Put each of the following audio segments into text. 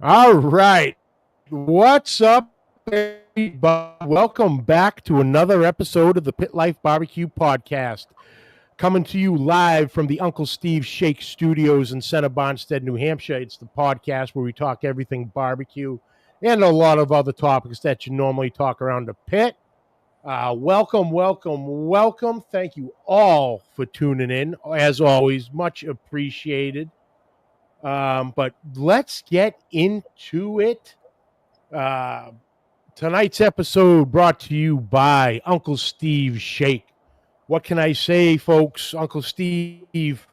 All right. What's up, everybody? Welcome back to another episode of the Pit Life Barbecue Podcast. Coming to you live from the Uncle Steve Shake Studios in Center Bonstead, New Hampshire. It's the podcast where we talk everything barbecue and a lot of other topics that you normally talk around the pit. Welcome. Thank you all for tuning in. As always, much appreciated. But let's get into it. Tonight's episode brought to you by Uncle Steve Shake. What can I say, folks? Uncle Steve,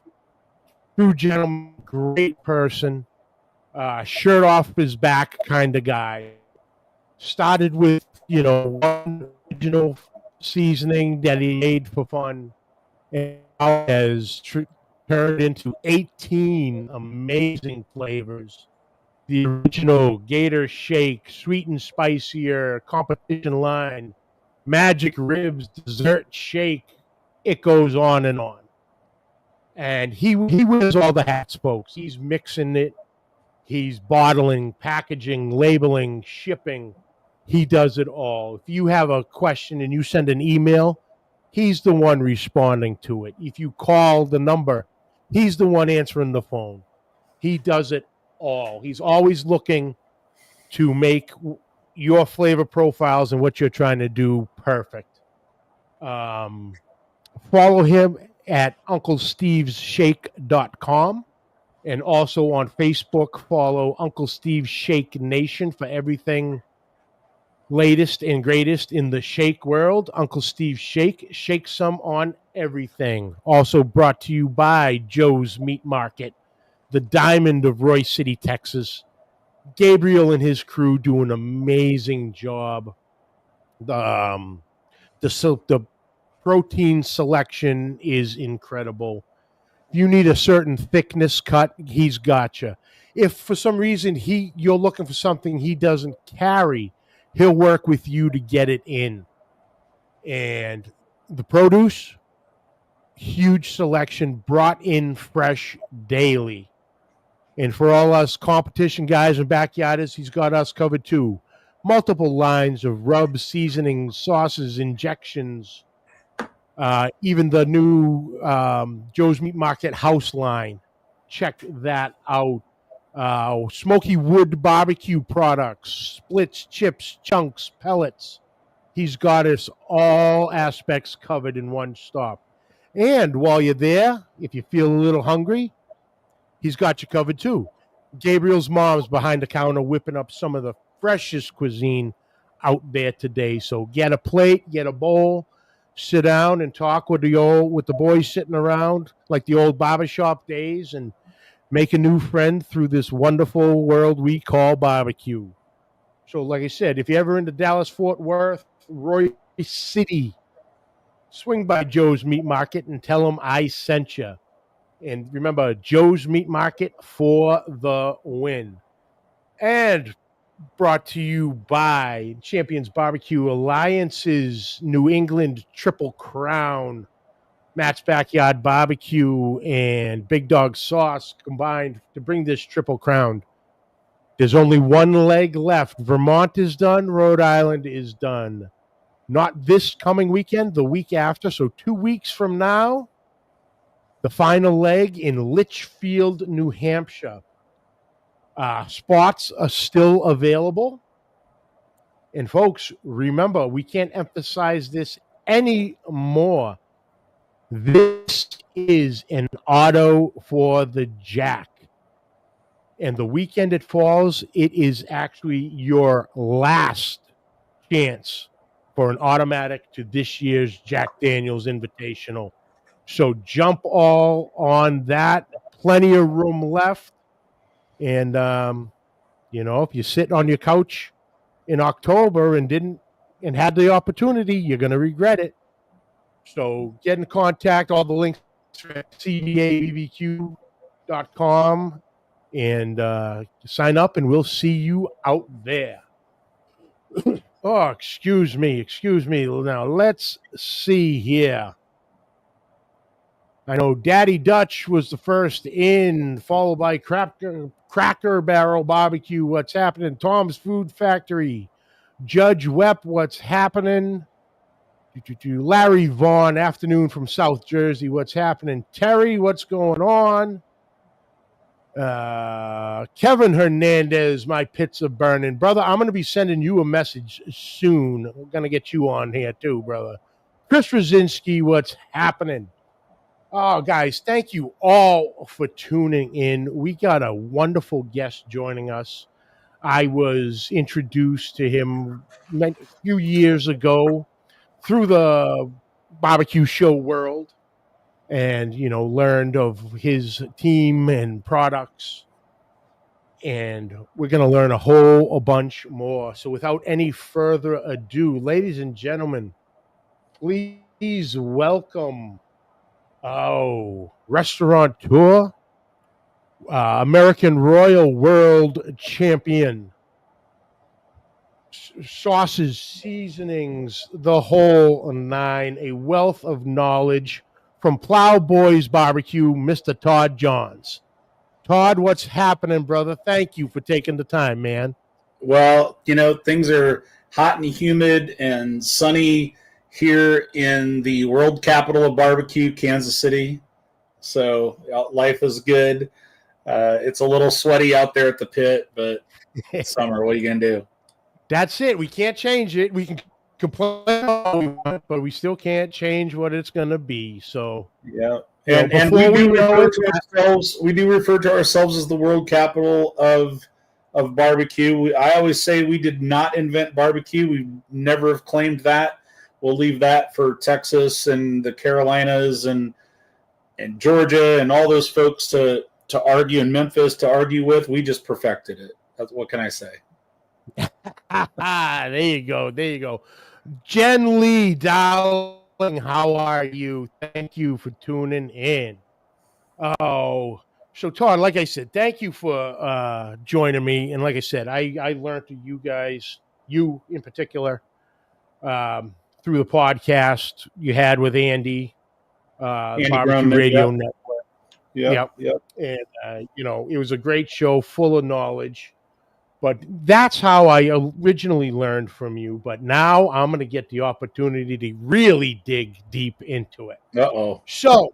true gentleman, great person, shirt off his back kind of guy. Started with, one original seasoning that he made for fun, and now has turned into 18 amazing flavors. The original Gator Shake, sweet and spicier, competition line, magic ribs, dessert shake. It goes on and on. And he wears all the hats, folks. He's mixing it. He's bottling, packaging, labeling, shipping. He does it all. If you have a question and you send an email, he's the one responding to it. If you call the number, he's the one answering the phone. He does it all. He's always looking to make your flavor profiles and what you're trying to do perfect. Follow him at UncleStevesShake.com, and also on Facebook, follow Uncle Steve Shake Nation for everything latest and greatest in the shake world. Uncle Steve Shake some on everything. Also brought to you by Joe's Meat Market, the diamond of Roy City, Texas. Gabriel and his crew do an amazing job. The protein selection is incredible. If you need a certain thickness cut, he's got you. If for some reason you're looking for something he doesn't carry, he'll work with you to get it in. And the produce, huge selection, brought in fresh daily. And for all us competition guys and backyarders, he's got us covered too. Multiple lines of rubs, seasonings, sauces, injections. Even the new Joe's Meat Market house line. Check that out. Smoky wood barbecue products, splits, chips, chunks, pellets. He's got us all aspects covered in one stop. And while you're there, if you feel a little hungry, he's got you covered too. Gabriel's mom's behind the counter whipping up some of the freshest cuisine out there today. So get a plate, get a bowl, sit down and talk with the boys sitting around like the old barbershop days, and make a new friend through this wonderful world we call barbecue. So like I said, if you're ever into Dallas, Fort Worth, Roy City, swing by Joe's Meat Market and tell them I sent you. And remember, Joe's Meat Market for the win. And brought to you by Champions Barbecue Alliance's New England Triple Crown, Matt's Backyard Barbecue, and Big Dog Sauce combined to bring this Triple Crown. There's only one leg left. Vermont is done. Rhode Island is done. Not this coming weekend, the week after. So 2 weeks from now, the final leg in Litchfield, New Hampshire. Spots are still available. And folks, remember, we can't emphasize this anymore. This is an auto for the jack. And the weekend it falls, it is actually your last chance for an automatic to this year's Jack Daniels Invitational. So jump all on that. Plenty of room left. And, if you're sitting on your couch in October and had the opportunity, you're going to regret it. So get in contact. All the links are at cdabbq.com and sign up, and we'll see you out there. Oh, excuse me. Now, let's see here. I know Daddy Dutch was the first in, followed by Cracker Barrel Barbecue. What's happening? Tom's Food Factory. Judge Wep, what's happening? Larry Vaughn, afternoon from South Jersey. What's happening? Terry, what's going on? Kevin Hernandez, my pizza burning. Brother, I'm going to be sending you a message soon. We're going to get you on here too, brother. Chris Rosinski, what's happening? Oh, guys, thank you all for tuning in. We got a wonderful guest joining us. I was introduced to him a few years ago through the barbecue show world, and, learned of his team and products. And we're going to learn a bunch more. So without any further ado, ladies and gentlemen, please welcome restaurateur, American Royal World Champion, sauces, seasonings, the whole nine, a wealth of knowledge from Plowboys Barbecue, Mr. Todd Johns. Todd, what's happening, brother? Thank you for taking the time, man. Well, things are hot and humid and sunny here in the world capital of barbecue, Kansas City. So life is good. It's a little sweaty out there at the pit, but it's summer. What are you going to do? That's it. We can't change it. We can complain all we want, but we still can't change what it's going to be. So, yeah. And we do refer to ourselves as the world capital of barbecue. I always say we did not invent barbecue. We never have claimed that. We'll leave that for Texas and the Carolinas and Georgia and all those folks to argue, and Memphis to argue with. We just perfected it. What can I say? There you go. Jen Lee, darling, how are you? Thank you for tuning in. Oh, so Todd, like I said, thank you for joining me. And like I said, I learned to you guys, you in particular, through the podcast you had with Andy BBQ Radio Network. Yep. And, it was a great show full of knowledge. But that's how I originally learned from you. But now I'm going to get the opportunity to really dig deep into it. Uh-oh. So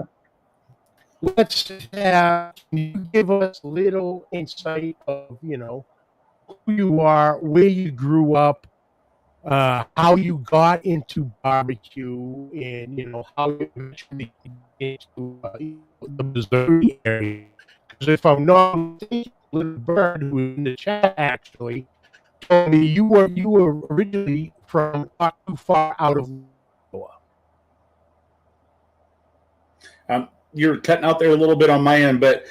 can you give us a little insight of, who you are, where you grew up, how you got into barbecue, and, how you eventually into the Missouri area. Because if I'm not mistaken, Little Bird, who was in the chat actually, told me you were originally from not too far out of Iowa. You're cutting out there a little bit on my end, but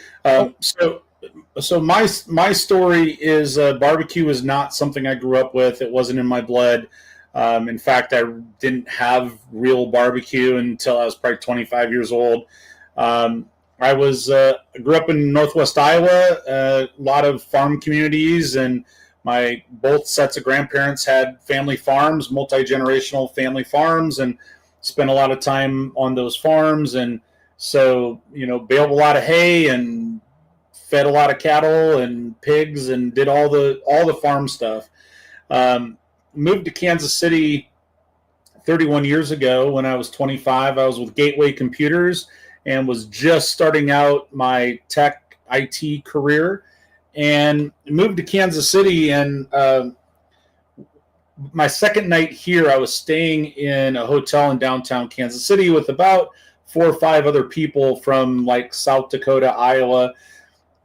so my story is barbecue is not something I grew up with. It wasn't in my blood. In fact, I didn't have real barbecue until I was probably 25 years old. I grew up in Northwest Iowa, a lot of farm communities, and both sets of grandparents had family farms, multi-generational family farms, and spent a lot of time on those farms. And so, baled a lot of hay and fed a lot of cattle and pigs and did all the farm stuff. Moved to Kansas City 31 years ago when I was 25. I was with Gateway Computers and was just starting out my tech IT career, and moved to Kansas City. And my second night here, I was staying in a hotel in downtown Kansas City with about 4 or 5 other people from like South Dakota, Iowa.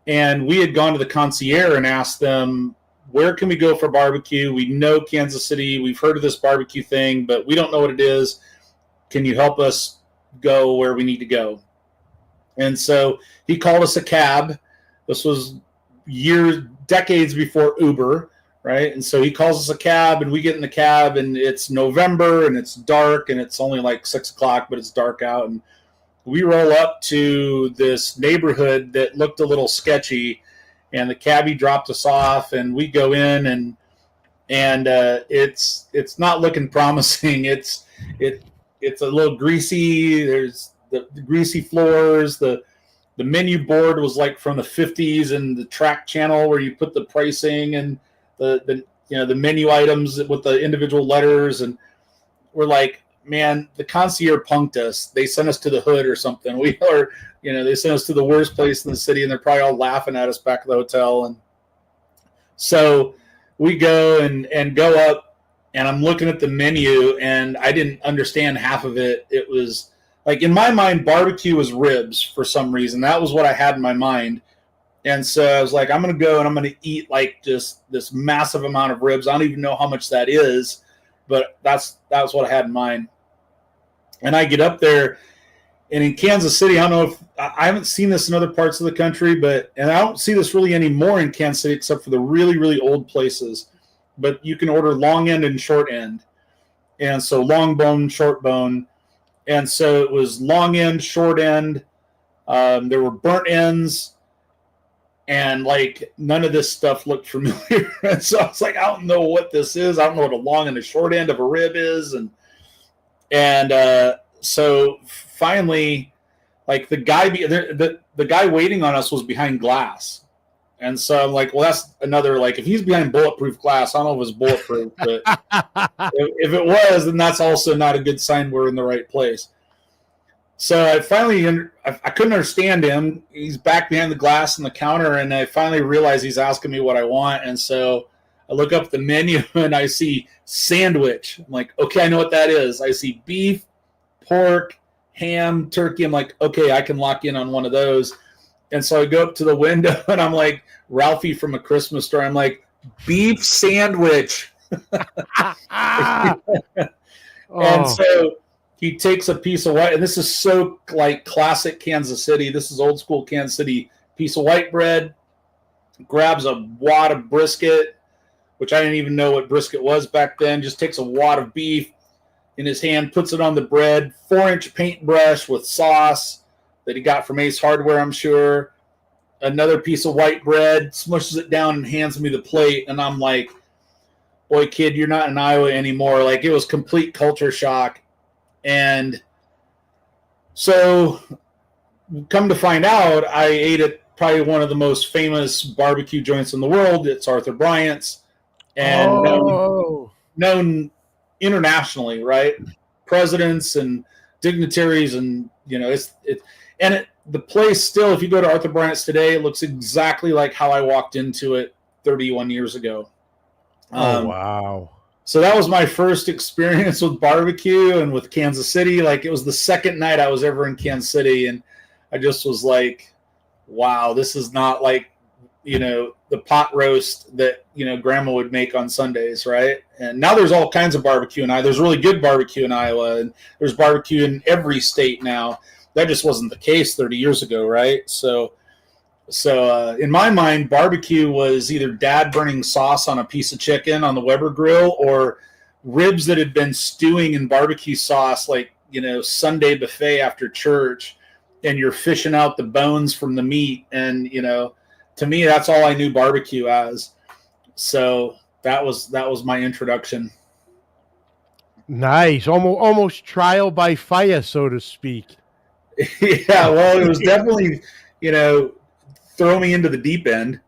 And we had gone to the concierge and asked them, where can we go for barbecue? We know Kansas City. We've heard of this barbecue thing, but we don't know what it is. Can you help us go where we need to go? And so he called us a cab. This was decades before Uber, right? And so he calls us a cab, and we get in the cab, and it's November, and it's dark, and it's only like 6 o'clock, but it's dark out. And we roll up to this neighborhood that looked a little sketchy, and the cabbie dropped us off, and we go in, and it's not looking promising. It's a little greasy. There's the greasy floors. The menu board was like from the 50s, and the track channel where you put the pricing and the menu items with the individual letters. And we're like, man, the concierge punked us. They sent us to the hood or something. They sent us to the worst place in the city, and they're probably all laughing at us back at the hotel. And so we go and go up, and I'm looking at the menu, and I didn't understand half of it. It was like, in my mind, barbecue was ribs for some reason. That was what I had in my mind. And so I was like, I'm going to go and I'm going to eat like just this massive amount of ribs. I don't even know how much that is, but that was what I had in mind. And I get up there, and in Kansas City, I don't know if I haven't seen this in other parts of the country, and I don't see this really anymore in Kansas City except for the really, really old places. But you can order long end and short end. And so long bone, short bone. And so it was long end, short end. There were burnt ends. And like none of this stuff looked familiar. And so I was like, I don't know what this is. I don't know what a long and a short end of a rib is. And so finally, like the guy waiting on us was behind glass. And so I'm like, well, that's another, like, if he's behind bulletproof glass, I don't know if it's bulletproof, but if it was, then that's also not a good sign we're in the right place. So I finally, I couldn't understand him. He's back behind the glass on the counter, and I finally realized he's asking me what I want. And so I look up the menu, and I see sandwich. I'm like, okay, I know what that is. I see beef, pork, ham, turkey. I'm like, okay, I can lock in on one of those. And so I go up to the window, and I'm like Ralphie from A Christmas Story. I'm like, beef sandwich. And so he takes a piece of white, and this is so like classic Kansas City. This is old school Kansas City. Piece of white bread, grabs a wad of brisket, which I didn't even know what brisket was back then. Just takes a wad of beef in his hand, puts it on the bread, 4-inch paintbrush with sauce that he got from Ace Hardware, I'm sure. Another piece of white bread, smushes it down and hands me the plate. And I'm like, boy, kid, you're not in Iowa anymore. Like, it was complete culture shock. And so come to find out, I ate at probably one of the most famous barbecue joints in the world. It's Arthur Bryant's, and known internationally, right? Presidents and dignitaries, and the place still, if you go to Arthur Bryant's today, it looks exactly like how I walked into it 31 years ago. Wow. So that was my first experience with barbecue and with Kansas City. Like, it was the second night I was ever in Kansas City, and I just was like, wow, this is not like, the pot roast that, grandma would make on Sundays, right? And now there's all kinds of barbecue in Iowa. There's really good barbecue in Iowa, and there's barbecue in every state now. That just wasn't the case 30 years ago, right? So in my mind, barbecue was either dad burning sauce on a piece of chicken on the Weber grill, or ribs that had been stewing in barbecue sauce, like, Sunday buffet after church, and you're fishing out the bones from the meat. And, to me, that's all I knew barbecue as. So that was my introduction. Nice. Almost trial by fire, so to speak. Yeah, well, it was definitely, throw me into the deep end.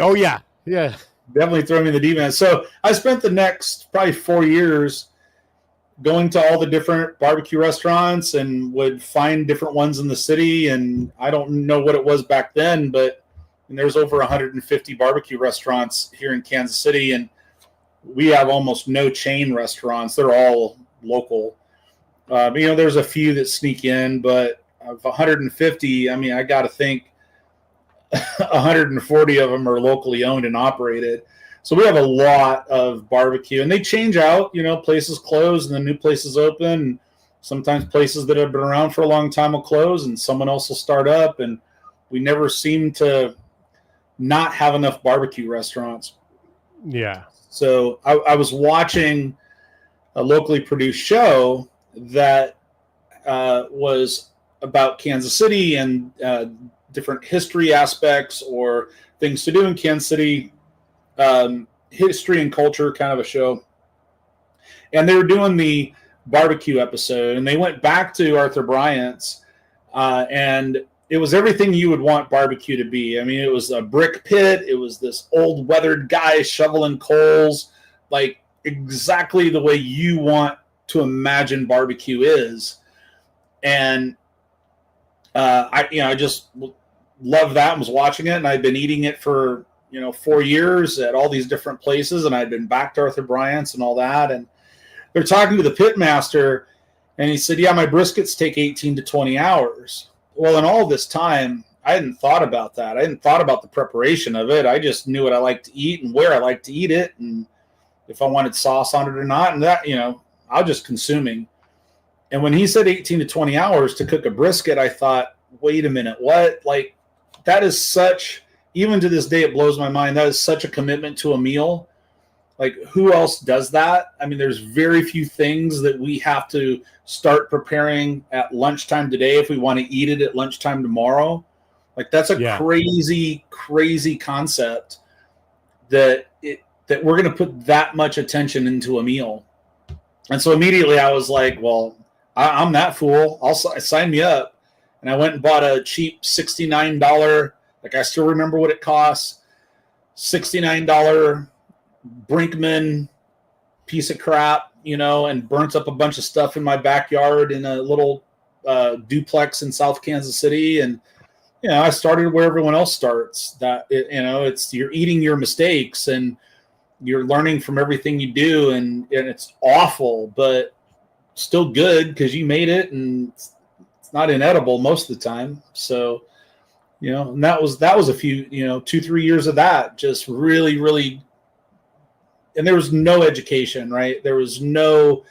Oh, yeah. Yeah. Definitely throw me in the deep end. So I spent the next probably 4 years going to all the different barbecue restaurants, and would find different ones in the city. And I don't know what it was back then, but there's over 150 barbecue restaurants here in Kansas City, and we have almost no chain restaurants. They're all local. There's a few that sneak in, but of 150, I mean, I got to think 140 of them are locally owned and operated. So we have a lot of barbecue, and they change out. Places close and then new places open. And sometimes places that have been around for a long time will close, and someone else will start up. And we never seem to not have enough barbecue restaurants. Yeah. So I was watching a locally produced show that was about Kansas City and different history aspects or things to do in Kansas City, history and culture kind of a show. And they were doing the barbecue episode, and they went back to Arthur Bryant's, And it was everything you would want barbecue to be. I mean, it was a brick pit. It was this old weathered guy shoveling coals, like exactly the way you want to imagine barbecue is. And I just loved that and was watching it, and I'd been eating it for 4 years at all these different places, and I'd been back to Arthur Bryant's and all that. And they're talking to the pit master, and he said, "Yeah, my briskets take 18 to 20 hours." Well, in all this time, I hadn't thought about that. I hadn't thought about the preparation of it. I just knew what I liked to eat and where I liked to eat it, and if I wanted sauce on it or not, and that, I was just consuming. And when he said 18 to 20 hours to cook a brisket, I thought, wait a minute, what? Like, that is such, even to this day, it blows my mind. That is such a commitment to a meal. Like, who else does that? I mean, there's very few things that we have to start preparing at lunchtime today if we want to eat it at lunchtime tomorrow. Like, that's a crazy, crazy concept that we're going to put that much attention into a meal. And so immediately I was like, well, I'm that fool. Sign me up. And I went and bought a cheap $69, like I still remember what it costs, $69 Brinkman piece of crap, and burnt up a bunch of stuff in my backyard in a little duplex in South Kansas City. And, I started where everyone else starts. That, it's you're eating your mistakes and you're learning from everything you do. And it's awful, but still good because you made it, and it's not inedible most of the time. So, and that was a few, 2-3 years of that, just really, really. And there was no education, right? There was no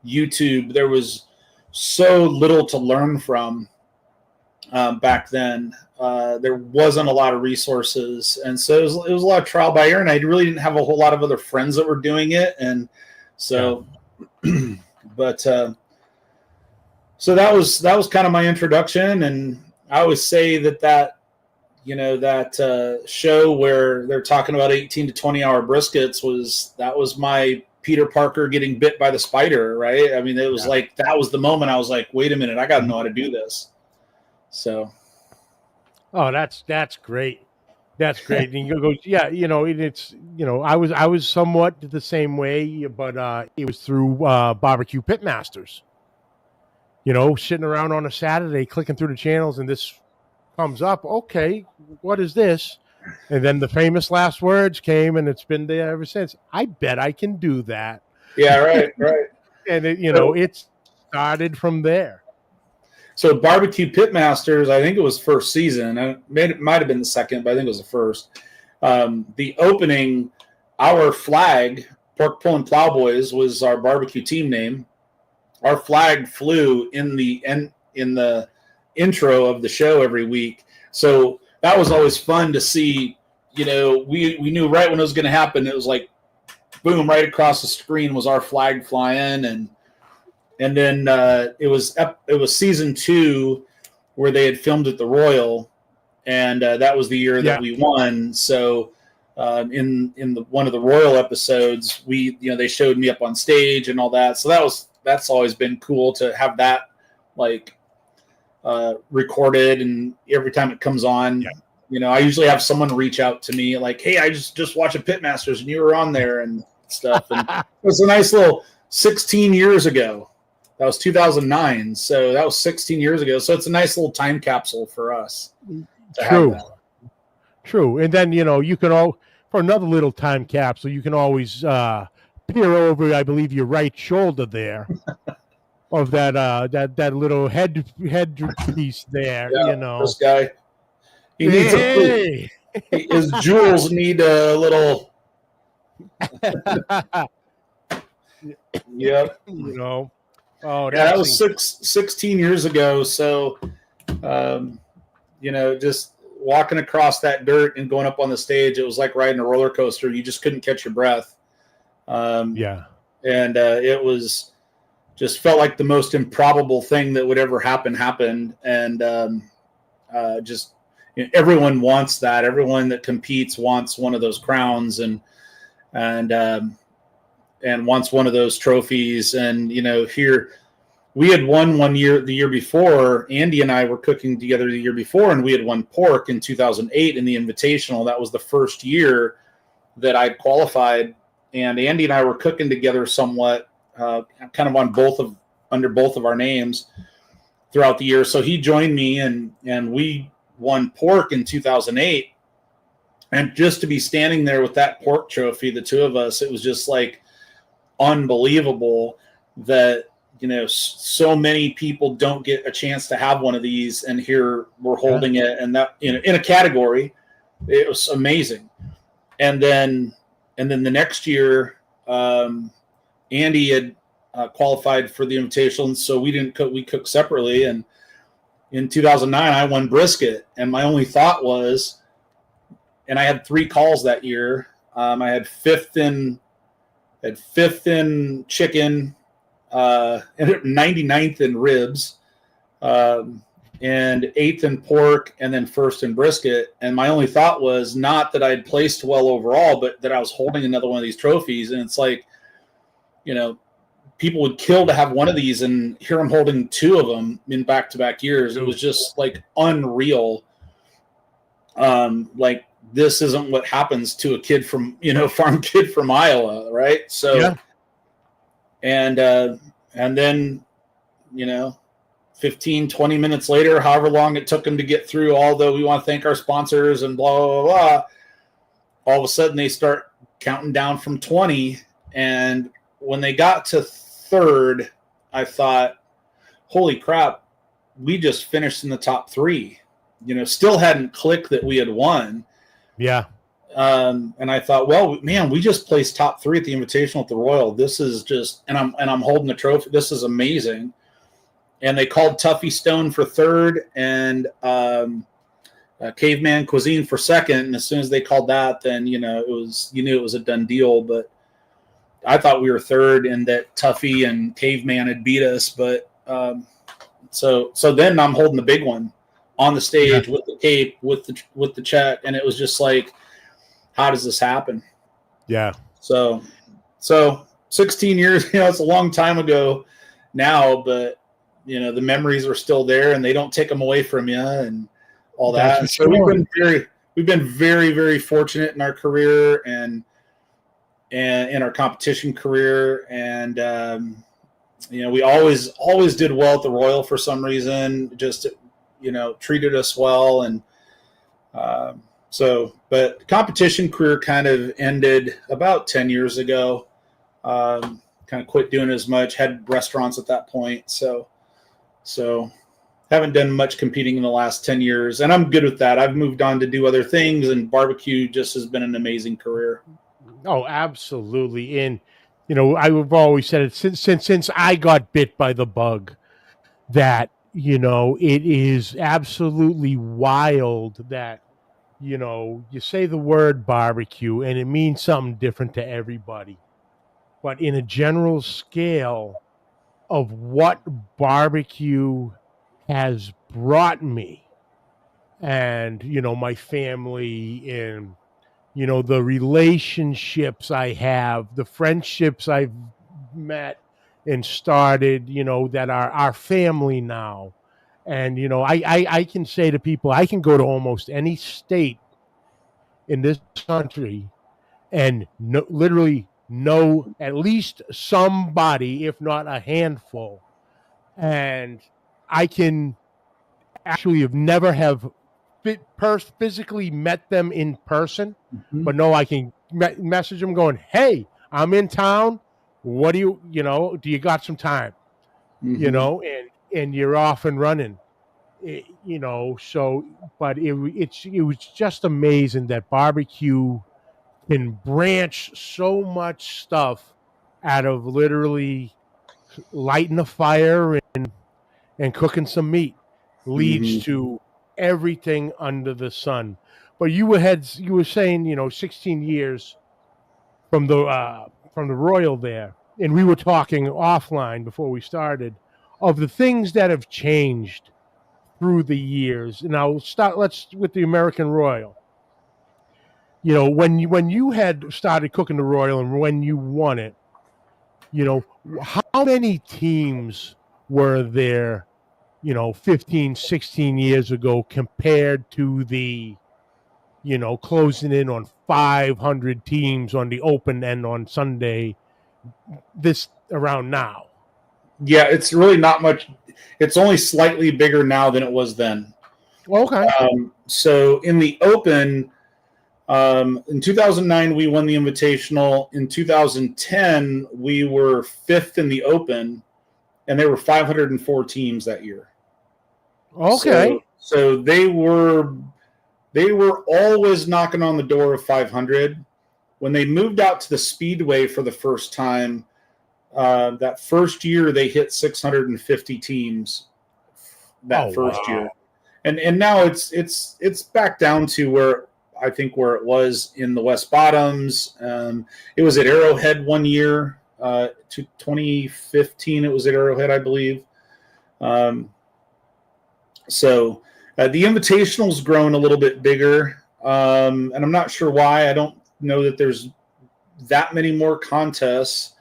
YouTube. There was so little to learn from back then. There wasn't a lot of resources. And so it was a lot of trial by error, and I really didn't have a whole lot of other friends that were doing it. And so, but so that was kind of my introduction. And I always say that show where they're talking about 18 to 20 hour briskets was my Peter Parker getting bit by the spider, right? I mean, it was like, that was the moment I was like, wait a minute, I got to know how to do this. So. Oh, that's great. That's great. And you go, it's, I was somewhat the same way, but it was through Barbecue Pitmasters, sitting around on a Saturday, clicking through the channels, and this comes up. Okay, what is this? And then the famous last words came, and it's been there ever since. I bet I can do that. Yeah, right. And it started from there. So Barbecue Pitmasters, I think it was first season. It might have been the second, but I think it was the first. The opening, our flag, Pork Pulling Plowboys, was our barbecue team name. Our flag flew in the intro of the show every week. So that was always fun to see. We knew right when it was going to happen. It was like, boom, right across the screen was our flag flying. And then it was season 2 where they had filmed at the Royal, and that was the year that we won. So in one of the Royal episodes, they showed me up on stage and all that. So that's always been cool to have that recorded, and every time it comes on, I usually have someone reach out to me like, hey, I just watched a Pitmasters and you were on there and stuff. And it was a nice little 16 years ago. That was 2009. So that was 16 years ago. So it's a nice little time capsule for us. True. And then, you can for another little time capsule, you can always peer over, I believe, your right shoulder there. Of that little head piece there, This guy, he needs his jewels need a little. Yep. Oh, that was 16 years ago. So, just walking across that dirt and going up on the stage, it was like riding a roller coaster. You just couldn't catch your breath. And it was. Just felt like the most improbable thing that would ever happened. And everyone wants that. Everyone that competes wants one of those crowns and wants one of those trophies. And, here we had won one year, the year before. Andy and I were cooking together the year before, and we had won pork in 2008 in the Invitational. That was the first year that I qualified, and Andy and I were cooking together somewhat, kind of under both of our names throughout the year. So he joined me, and we won pork in 2008. And just to be standing there with that pork trophy, the two of us, it was just like unbelievable that, so many people don't get a chance to have one of these, and here we're holding it, and that, in a category, it was amazing. And then the next year, Andy had qualified for the Invitational, and so we didn't cook. We cooked separately. And in 2009, I won brisket, and my only thought was, and I had 3 calls that year. I had fifth in chicken, and 99th in ribs, and 8th in pork, and then first in brisket. And my only thought was not that I'd placed well overall, but that I was holding another one of these trophies. And it's like, people would kill to have one of these, and here I'm holding 2 of them in back-to-back years. It was just like unreal. Like, this isn't what happens to a kid from, farm kid from Iowa, right? So, yeah. And then, 15, 20 minutes later, however long it took them to get through all the, we want to thank our sponsors and blah, blah, blah, all of a sudden they start counting down from 20. And when they got to 3rd, I thought, holy crap, we just finished in the top 3. Still hadn't clicked that we had won. Yeah. And I thought, well, man, we just placed top 3 at the Invitational at the Royal. This is just, and I'm holding the trophy. This is amazing. And they called Tuffy Stone for 3rd, and Caveman Cuisine for 2nd. And as soon as they called that, then you knew it was a done deal. But I thought we were 3rd, and that Tuffy and Caveman had beat us. But so then I'm holding the big one on the stage with the cape, with the check, and it was just like, how does this happen? Yeah. So 16 years, it's a long time ago now, but the memories are still there, and they don't take them away from you and all that. And so we've been very, very fortunate in our career and in our competition career. And, we always did well at the Royal for some reason, just, treated us well. And, but competition career kind of ended about 10 years ago. Kind of quit doing as much, had restaurants at that point. So haven't done much competing in the last 10 years, and I'm good with that. I've moved on to do other things, and barbecue just has been an amazing career. Oh, absolutely. And, I've always said it since I got bit by the bug that, it is absolutely wild that, you say the word barbecue and it means something different to everybody. But in a general scale of what barbecue has brought me and, my family and, the relationships I have, the friendships I've met and started, that are our family now. And, I can say to people, I can go to almost any state in this country and literally know at least somebody, if not a handful. And I can actually never have physically met them in person, but no, I can message them going, hey, I'm in town. What do you do you got some time? And you're off and running, so, but it was just amazing that barbecue can branch so much stuff out of literally lighting a fire and cooking some meat leads to everything under the sun. But you were saying, 16 years from the Royal there, and we were talking offline before we started of the things that have changed through the years. And let's with the American Royal. When you had started cooking the Royal and when you won it, how many teams were there, 15, 16 years ago compared to the, closing in on 500 teams on the Open and on Sunday this around now? Yeah, it's really not much. It's only slightly bigger now than it was then. Okay. So in the Open, in 2009, we won the Invitational. In 2010, we were 5th in the Open, and there were 504 teams that year. Okay. So they were always knocking on the door of 500. When they moved out to the Speedway for the first time, that first year they hit 650 teams. That first year, and now it's back down to where it was in the West Bottoms. It was at Arrowhead one year, to 2015. It was at Arrowhead, I believe. So the Invitational's grown a little bit bigger, and I'm not sure why. I don't know that there's that many more contests.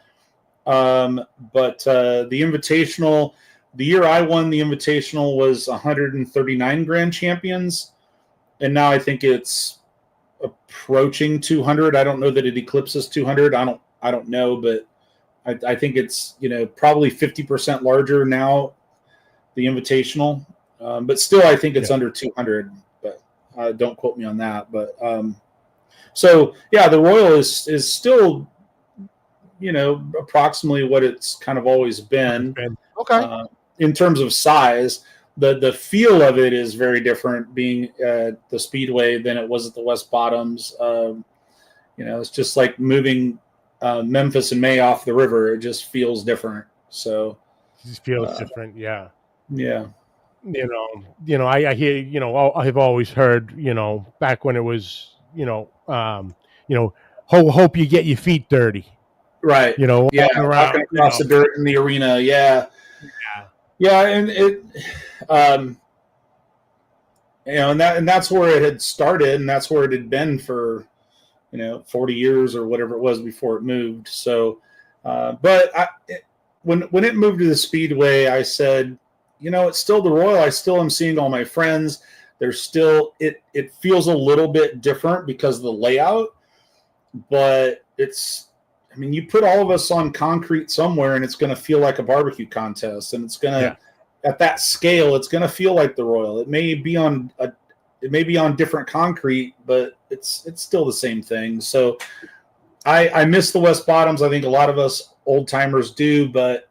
But the Invitational, the year I won the Invitational was 139 Grand Champions, and now I think it's approaching 200. I don't know that it eclipses 200. I don't know, but I think it's probably 50% larger now, the Invitational. But still, I think it's under 200. But don't quote me on that. But so yeah, the Royal is still approximately what it's kind of always been. Okay. In terms of size, the feel of it is very different being at the Speedway than it was at the West Bottoms. It's just like moving Memphis and May off the river. It just feels different. So it just feels different. Yeah. Yeah. I hear, I've always heard, back when it was, hope you get your feet dirty. Right. Walking around, walking across the dirt in the arena. Yeah. And it, and that's where it had started, and that's where it had been for, 40 years or whatever it was before it moved. So, but when it moved to the Speedway, I said, it's still the Royal. I still am seeing all my friends. There's still, it feels a little bit different because of the layout, but you put all of us on concrete somewhere and it's going to feel like a barbecue contest, and it's going to, at that scale, it's going to feel like the Royal. It may be on different concrete, but it's still the same thing. So I miss the West Bottoms. I think a lot of us old timers do, but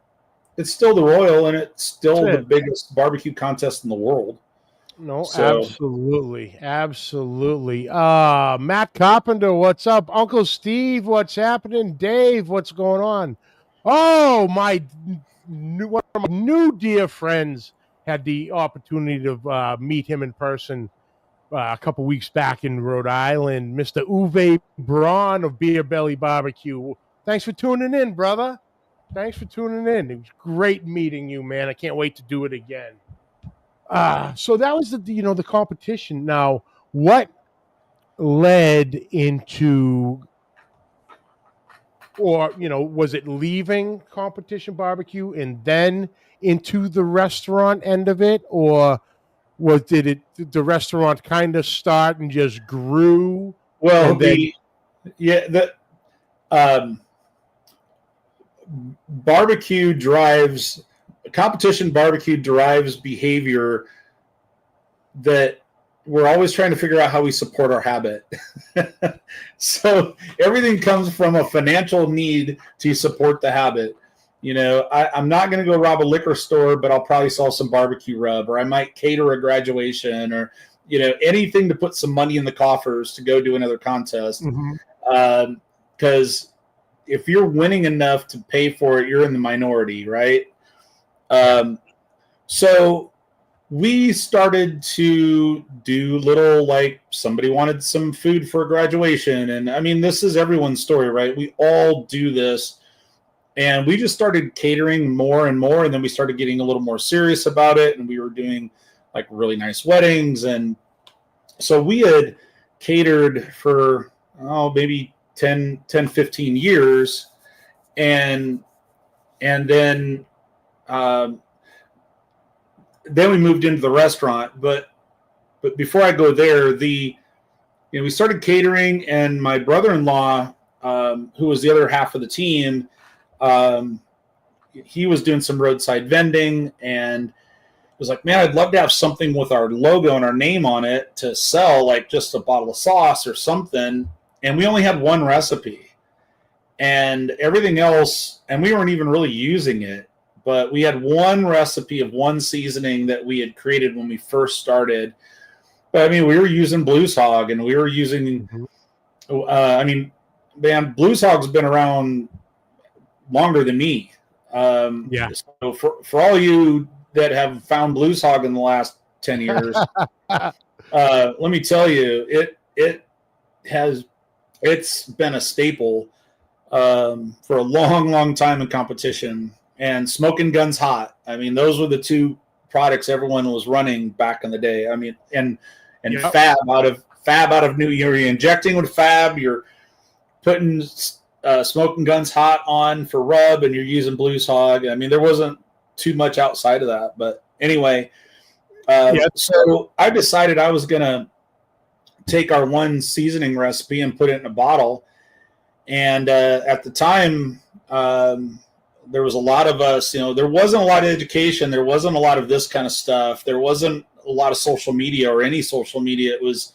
it's still the Royal, and it's still the biggest barbecue contest in the world. No, absolutely. Matt Carpenter, what's up? Uncle Steve, what's happening? Dave, what's going on? Oh, one of my new dear friends had the opportunity to meet him in person a couple weeks back in Rhode Island, Mr. Uwe Braun of Beer Belly Barbecue. Thanks for tuning in, brother. Thanks for tuning in. It was great meeting you, man. I can't wait to do it again. So that was the competition. Now, what led into, or was it leaving competition barbecue and then into the restaurant end of it, or did the restaurant kind of start and just grew? Well, competition barbecue drives behavior that we're always trying to figure out how we support our habit. So everything comes from a financial need to support the habit. I'm not going to go rob a liquor store, but I'll probably sell some barbecue rub, or I might cater a graduation, or, anything to put some money in the coffers to go do another contest. Because if you're winning enough to pay for it, you're in the minority, right? So we started to do little, like, somebody wanted some food for a graduation. And this is everyone's story, right? We all do this. And we just started catering more and more. And then we started getting a little more serious about it. And we were doing like really nice weddings. And so we had catered for, maybe 10, 15 years. And then then we moved into the restaurant. But before I go there, we started catering, and my brother-in-law, who was the other half of the team, he was doing some roadside vending, and was like, man, I'd love to have something with our logo and our name on it to sell, like just a bottle of sauce or something. And we only had one recipe, and everything else, and we weren't even really using it, but we had one recipe of one seasoning that we had created when we first started. But I mean, we were using Blues Hog, and we were using, man, Blues Hog's been around longer than me. So for all you that have found Blues Hog in the last 10 years, let me tell you, it's been a staple for a long, long time in competition. And Smoking Guns Hot, I mean, those were the two products everyone was running back in the day. I mean, and Fab out of New York, you're injecting with Fab, you're putting Smoking Guns Hot on for rub, and you're using Blues Hog. I mean, there wasn't too much outside of that, but anyway, so I decided I was gonna take our one seasoning recipe and put it in a bottle. And at the time, there was a lot of us, there wasn't a lot of education. There wasn't a lot of this kind of stuff. There wasn't a lot of social media or any social media. It was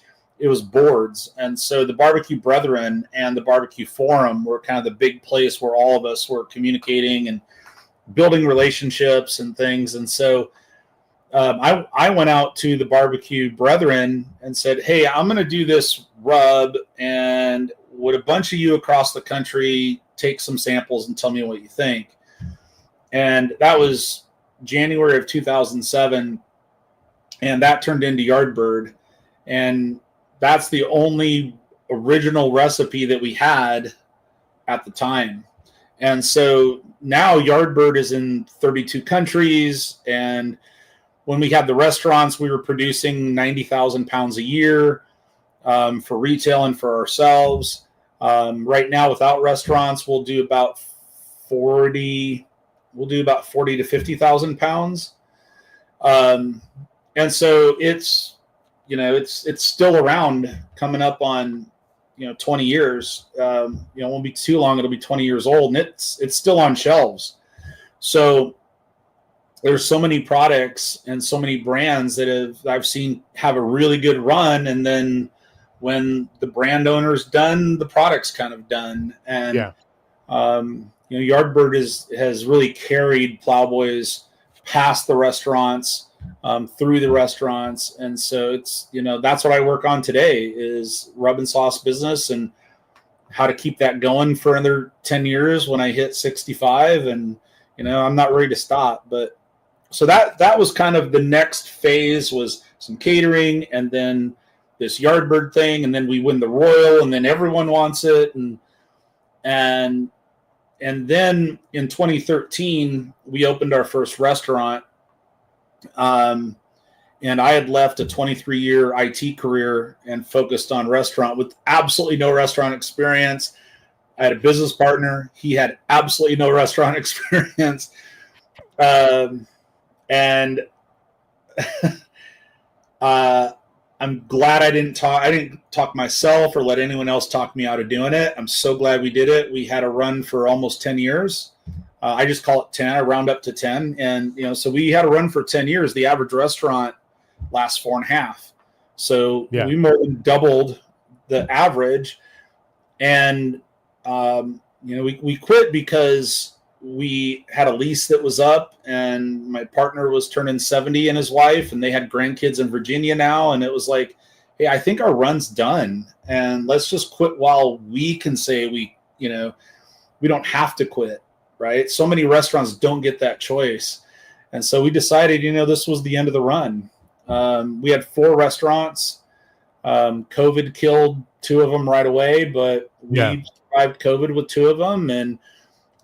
boards. And so the Barbecue Brethren and the Barbecue Forum were kind of the big place where all of us were communicating and building relationships and things. And so I went out to the Barbecue Brethren and said, hey, I'm going to do this rub, and would a bunch of you across the country take some samples and tell me what you think? And that was January of 2007, and that turned into Yardbird. And that's the only original recipe that we had at the time. And so now Yardbird is in 32 countries. And when we had the restaurants, we were producing 90,000 pounds a year for retail and for ourselves. Right now, without restaurants, we'll do about 40 to 50,000 pounds. And so it's still around, coming up on, 20 years. It won't be too long. It'll be 20 years old, and it's still on shelves. So there's so many products and so many brands that I've seen have a really good run. And then when the brand owner's done, the product's kind of done. And, Yardbird has really carried Plowboys past the restaurants, through the restaurants. And so it's, that's what I work on today, is rub and sauce business, and how to keep that going for another 10 years when I hit 65. And, I'm not ready to stop. But so that was kind of the next phase, was some catering, and then this Yardbird thing. And then we win the Royal, and then everyone wants it. And then in 2013, we opened our first restaurant. And I had left a 23-year IT career and focused on restaurant with absolutely no restaurant experience. I had a business partner. He had absolutely no restaurant experience. And I'm glad I didn't talk myself or let anyone else talk me out of doing it. I'm so glad we did it. We had a run for almost 10 years. I just call it 10. I round up to 10. And, so we had a run for 10 years. The average restaurant lasts 4.5. So we more than doubled the average. And, we quit because we had a lease that was up, and my partner was turning 70 and his wife, and they had grandkids in Virginia now. And it was like, hey, I think our run's done, and let's just quit while we can say we don't have to quit. Right. So many restaurants don't get that choice. And so we decided, this was the end of the run. We had 4 restaurants. COVID killed 2 of them right away, but we survived COVID with 2 of them. And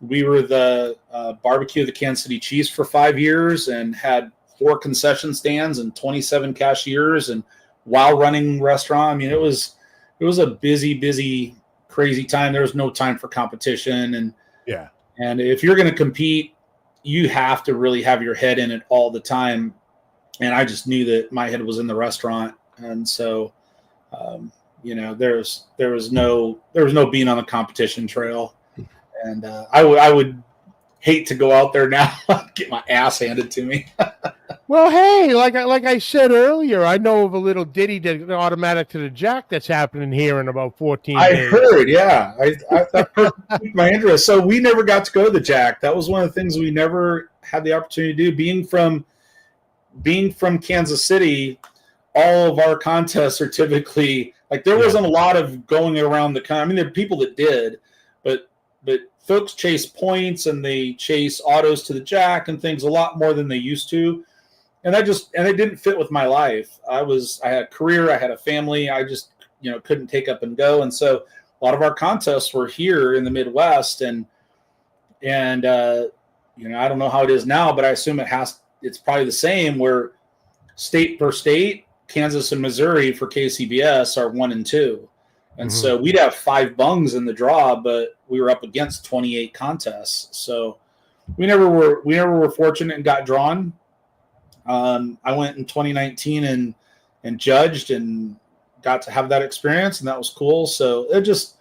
we were the barbecue of the Kansas City Chiefs for 5 years, and had 4 concession stands and 27 cashiers, and while running restaurant. I mean, it was a busy, crazy time. There was no time for competition. And if you're going to compete, you have to really have your head in it all the time. and I just knew that my head was in the restaurant. And so, there was no being on the competition trail. And I would hate to go out there now and get my ass handed to me. Well, hey, like I said earlier, I know of a little ditty to automatic to the jack that's happening here in about 14 days. I heard, yeah. I thought piqued my interest. So we never got to go to the jack. That was one of the things we never had the opportunity to do. Being from Kansas City, all of our contests are typically like there wasn't a lot of going around the country. I mean, there are people that did, but folks chase points and they chase autos to the jack and things a lot more than they used to. And it didn't fit with my life. I had a career, I had a family, I just, couldn't take up and go. And so a lot of our contests were here in the Midwest and I don't know how it is now, but I assume it's probably the same where state per state, Kansas and Missouri for KCBS are 1 and 2. And so we'd have 5 bungs in the draw, but we were up against 28 contests. So we never were fortunate and got drawn. I went in 2019 and judged and got to have that experience, and that was cool. So it just,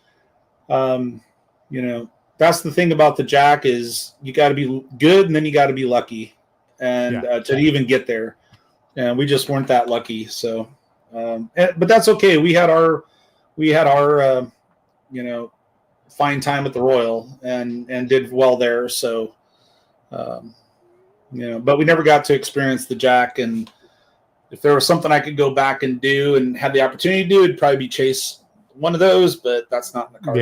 that's the thing about the jack is you got to be good and then you got to be lucky and to even get there. And we just weren't that lucky. So, but that's okay. We had our fine time at the Royal and did well there. So, but we never got to experience the jack. And if there was something I could go back and do and have the opportunity to do, it'd probably be chase one of those, but that's not in the cards.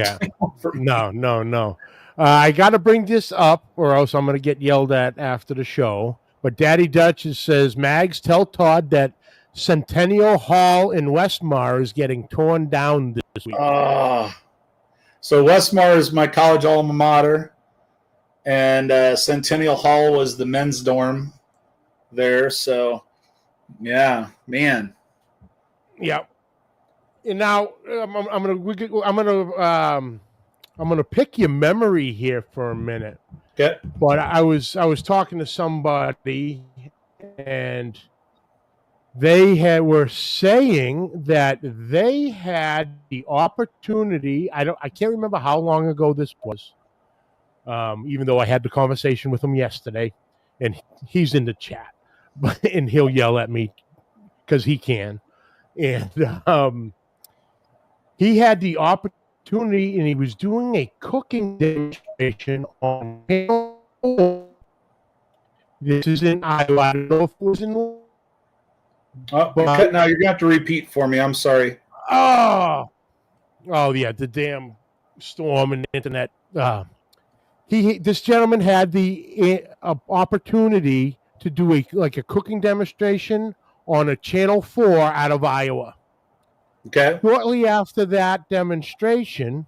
Yeah. No. I got to bring this up or else I'm going to get yelled at after the show. But Daddy Dutch says, Mags, tell Todd that Centennial Hall in Westmar is getting torn down this week. So Westmar is my college alma mater, and Centennial Hall was the men's dorm there. So, yeah, man. Yeah. And now I'm gonna pick your memory here for a minute. Okay. But I was talking to somebody, and they were saying that they had the opportunity. I can't remember how long ago this was. Even though I had the conversation with him yesterday, and he's in the chat, and he'll yell at me because he can. And he had the opportunity, and he was doing a cooking demonstration on. This is in Iowa. I don't know if it was in. Now you're gonna have to repeat for me. I'm sorry. Oh yeah, the damn storm and the internet. This gentleman had the opportunity to do a cooking demonstration on a Channel 4 out of Iowa. Okay. Shortly after that demonstration,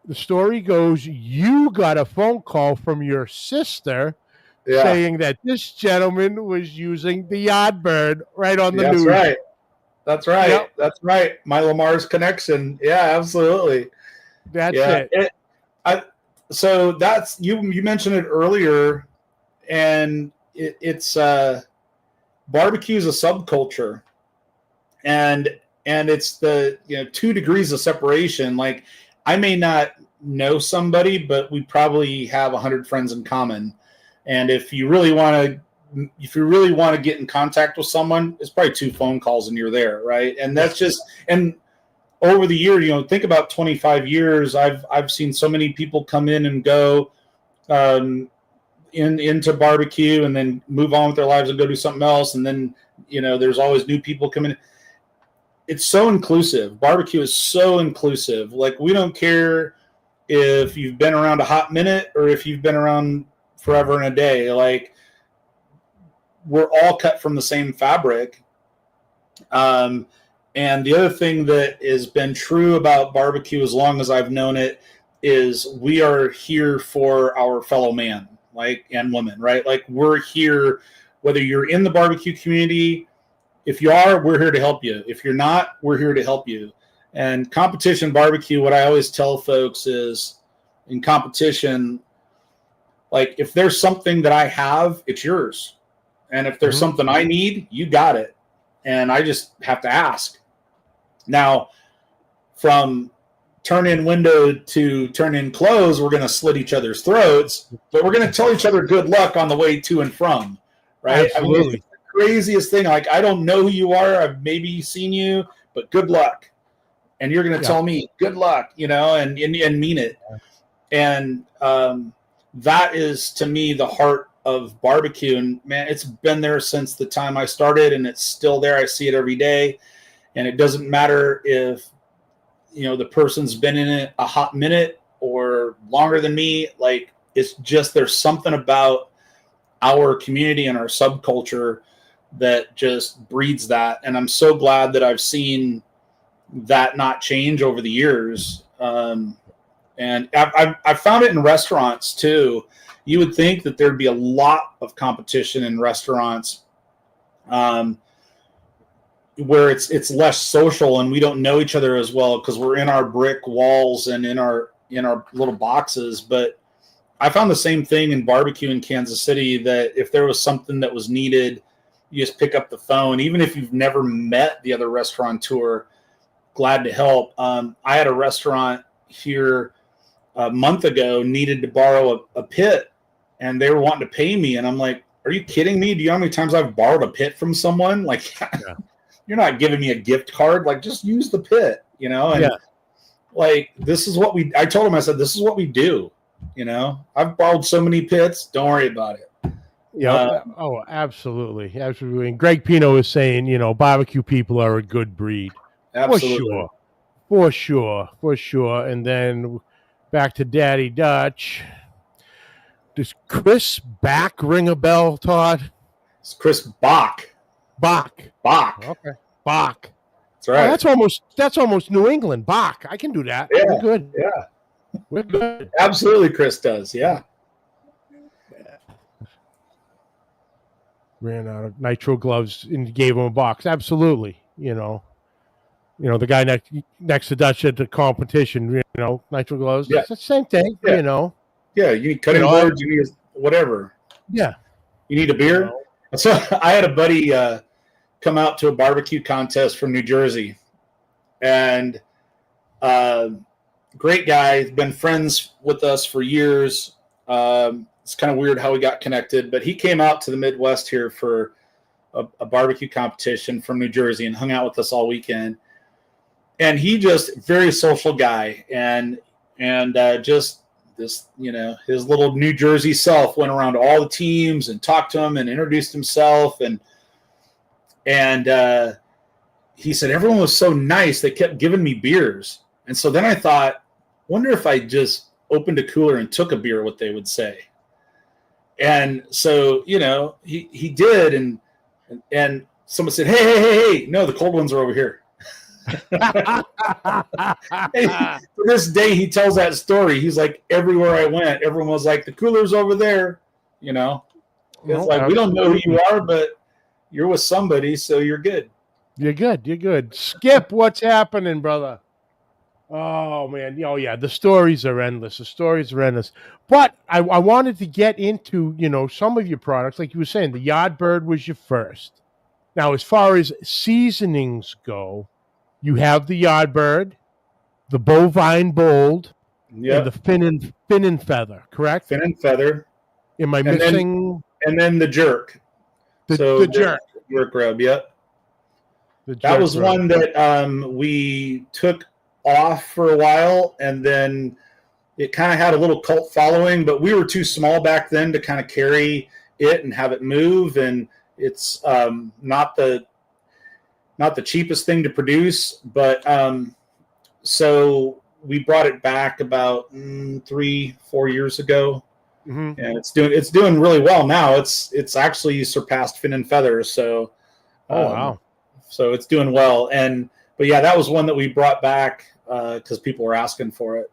the story goes, you got a phone call from your sister saying that this gentleman was using the Yardbird right on the news. That's right. Yep. That's right. My Lamar's connection. Yeah, absolutely. That's it. So that's you mentioned it earlier, and it's barbecue is a subculture, and it's the 2 degrees of separation. Like I may not know somebody, but we probably have 100 friends in common. And if you really want to get in contact with someone, it's probably 2 phone calls and you're there, right? And that's just over the year, think about 25 years. I've seen so many people come in and go into barbecue and then move on with their lives and go do something else. And then there's always new people coming. It's so inclusive. Barbecue is so inclusive. Like we don't care if you've been around a hot minute or if you've been around forever and a day. Like we're all cut from the same fabric. And the other thing that has been true about barbecue as long as I've known it is we are here for our fellow man, and woman, right? Like we're here, whether you're in the barbecue community, if you are, we're here to help you. If you're not, we're here to help you. And competition barbecue, what I always tell folks is in competition, like if there's something that I have, it's yours. And if there's something I need, you got it. And I just have to ask. Now, from turn in window to turn in close, we're going to slit each other's throats, but we're going to tell each other good luck on the way to and from, right? Absolutely. I mean, it's the craziest thing. Like, I don't know who you are. I've maybe seen you, but good luck. And you're going to tell me good luck, and mean it. And that is, to me, the heart of barbecue. And man, it's been there since the time I started, and it's still there. I see it every day. And it doesn't matter if, the person's been in it a hot minute or longer than me. Like, it's just, there's something about our community and our subculture that just breeds that. And I'm so glad that I've seen that not change over the years. And I've found it in restaurants too. You would think that there'd be a lot of competition in restaurants, where it's less social and we don't know each other as well because we're in our brick walls and in our little boxes. But I found the same thing in barbecue in Kansas City, that if there was something that was needed, you just pick up the phone, even if you've never met the other restaurateur, glad to help. I had a restaurant here a month ago needed to borrow a pit, and they were wanting to pay me. And I'm like, are you kidding me? Do you know how many times I've borrowed a pit from someone? Like, you're not giving me a gift card. Like, just use the pit, And like, this is what I told him, I said, this is what we do. I've borrowed so many pits. Don't worry about it. Yeah. Oh, absolutely. Absolutely. And Greg Pino is saying, barbecue people are a good breed. Absolutely. For sure. And then back to Daddy Dutch. Does Chris Back ring a bell, Todd? It's Chris Bach. Bach. Okay. Bach. That's right. Oh, that's almost New England. Bach. I can do that. Yeah. We're good. Yeah. We're good. Absolutely, Chris does. Yeah. Ran out of nitro gloves and gave him a box. Absolutely. The guy next to Dutch at the competition, nitro gloves. Yeah. It's the same thing, Yeah, you need cutting boards, you need whatever. Yeah. You need a beer? So I had a buddy come out to a barbecue contest from New Jersey. And great guy, been friends with us for years. It's kind of weird how we got connected, but he came out to the Midwest here for a barbecue competition from New Jersey and hung out with us all weekend. And he just very social guy, and just this, his little New Jersey self went around to all the teams and talked to them and introduced himself. And he said, everyone was so nice. They kept giving me beers. And so then I thought, wonder if I just opened a cooler and took a beer, what they would say. And so, he did. And someone said, hey, no, the cold ones are over here. To this day, he tells that story. He's like, everywhere I went, everyone was like, the cooler's over there. It's like, we don't know who you are, but you're with somebody, so you're good. You're good. Skip, what's happening, brother? Oh, man. Oh, yeah. The stories are endless. But I wanted to get into, some of your products. Like you were saying, the Yardbird was your first. Now, as far as seasonings go, you have the Yardbird, the Bovine Bold, and the fin and Feather, correct? Fin and Feather. Am I missing? And then the Jerk. The Jerk. Jerk rub, yep. That was one that we took off for a while, and then it kind of had a little cult following, but we were too small back then to kind of carry it and have it move, and it's not the cheapest thing to produce, but so we brought it back about 3-4 years ago, and it's doing really well now. It's actually surpassed Fin and Feather, so wow, so it's doing well. But yeah, that was one that we brought back because people were asking for it.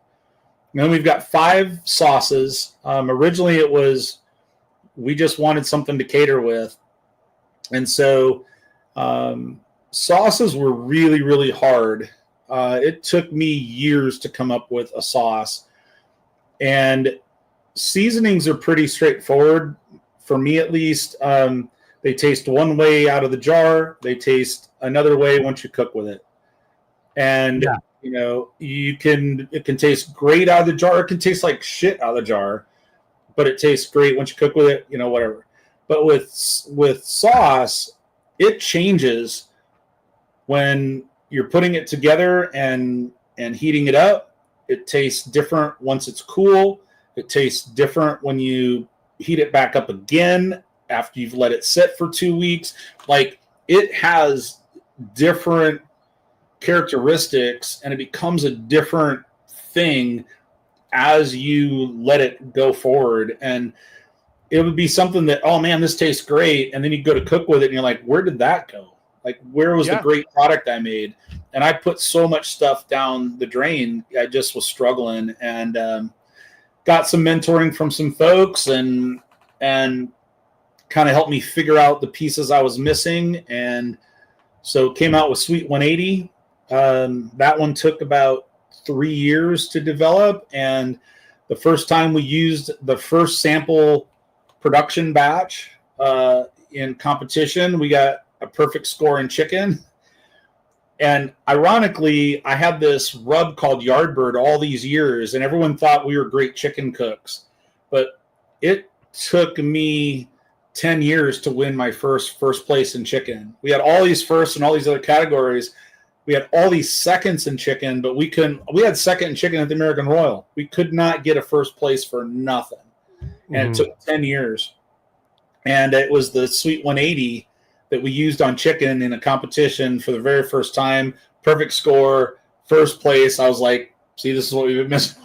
And then we've got 5 sauces. Originally, it was we just wanted something to cater with, and so sauces were really, really hard. It took me years to come up with a sauce, and seasonings are pretty straightforward for me, at least. They taste one way out of the jar. They taste another way once you cook with it. And, it can taste great out of the jar. It can taste like shit out of the jar, but it tastes great once you cook with it, whatever. But with sauce, it changes when you're putting it together and heating it up. It tastes different once it's cool. It tastes different when you heat it back up again after you've let it sit for 2 weeks. Like, it has different characteristics, and it becomes a different thing as you let it go forward. And it would be something that, oh man, this tastes great. And then you go to cook with it and you're like, where did that go? Like, where was the great product I made? And I put so much stuff down the drain. I just was struggling, and got some mentoring from some folks and kind of helped me figure out the pieces I was missing. And so came out with Sweet 180. That one took about 3 years to develop. And the first time we used the first sample production batch in competition, we got a perfect score in chicken. And ironically, I had this rub called Yardbird all these years, and everyone thought we were great chicken cooks. But it took me 10 years to win my first place in chicken. We had all these firsts in all these other categories. We had all these seconds in chicken, but we had second in chicken at the American Royal. We could not get a first place for nothing. And it took 10 years. And it was the Sweet 180 that we used on chicken in a competition for the very first time. Perfect score, first place. I was like, see, this is what we've been missing.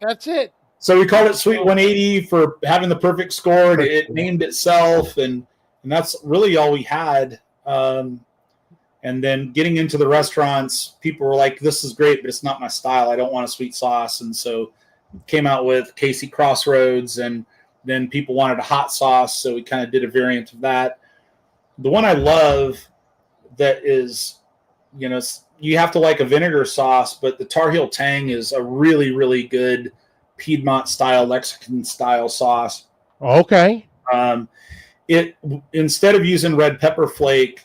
That's it. So we called it Sweet 180 for having the perfect score, and it named itself, and that's really all we had. And then getting into the restaurants, people were like, this is great, but it's not my style. I don't want a sweet sauce. And so came out with Casey Crossroads, and then people wanted a hot sauce, so we kind of did a variant of that. The one I love that is, you have to like a vinegar sauce, but the Tar Heel Tang is a really, really good Piedmont-style, Lexington-style sauce. Okay. Instead of using red pepper flake,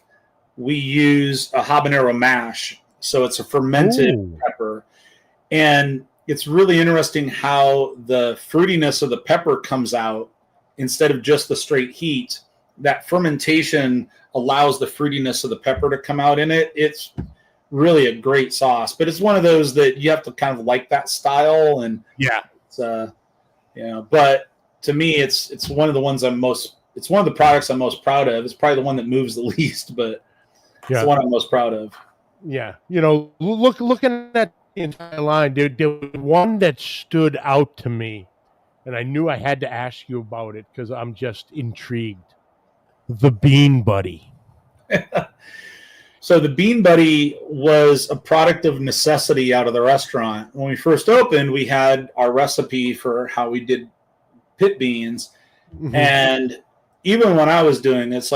we use a habanero mash. So it's a fermented pepper. And it's really interesting how the fruitiness of the pepper comes out instead of just the straight heat. That fermentation allows the fruitiness of the pepper to come out in it. It's really a great sauce, but it's one of those that you have to kind of like that style. And but to me, it's one of the ones it's one of the products I'm most proud of. It's probably the one that moves the least, but it's the one I'm most proud of. Yeah. Looking at the entire line, there was one that stood out to me, and I knew I had to ask you about it because I'm just intrigued. The Bean Buddy. So the Bean Buddy was a product of necessity out of the restaurant. When we first opened, we had our recipe for how we did pit beans. Mm-hmm. And even when I was doing it,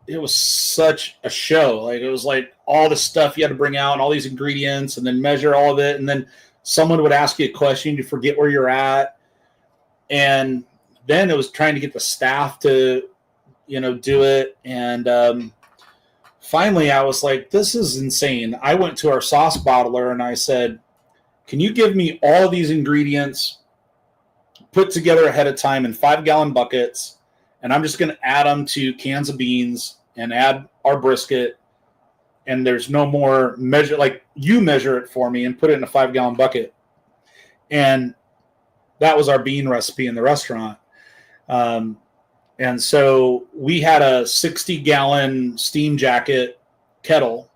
it was such a show. Like, it was like all the stuff you had to bring out and all these ingredients and then measure all of it. And then someone would ask you a question, you forget where you're at. And then it was trying to get the staff to, do it. And finally I was like, this is insane. I went to our sauce bottler and I said, can you give me all of these ingredients put together ahead of time in 5-gallon buckets? And I'm just going to add them to cans of beans and add our brisket. And there's no more measure, like, you measure it for me and put it in a 5-gallon bucket. And that was our bean recipe in the restaurant. And so we had a 60-gallon steam jacket kettle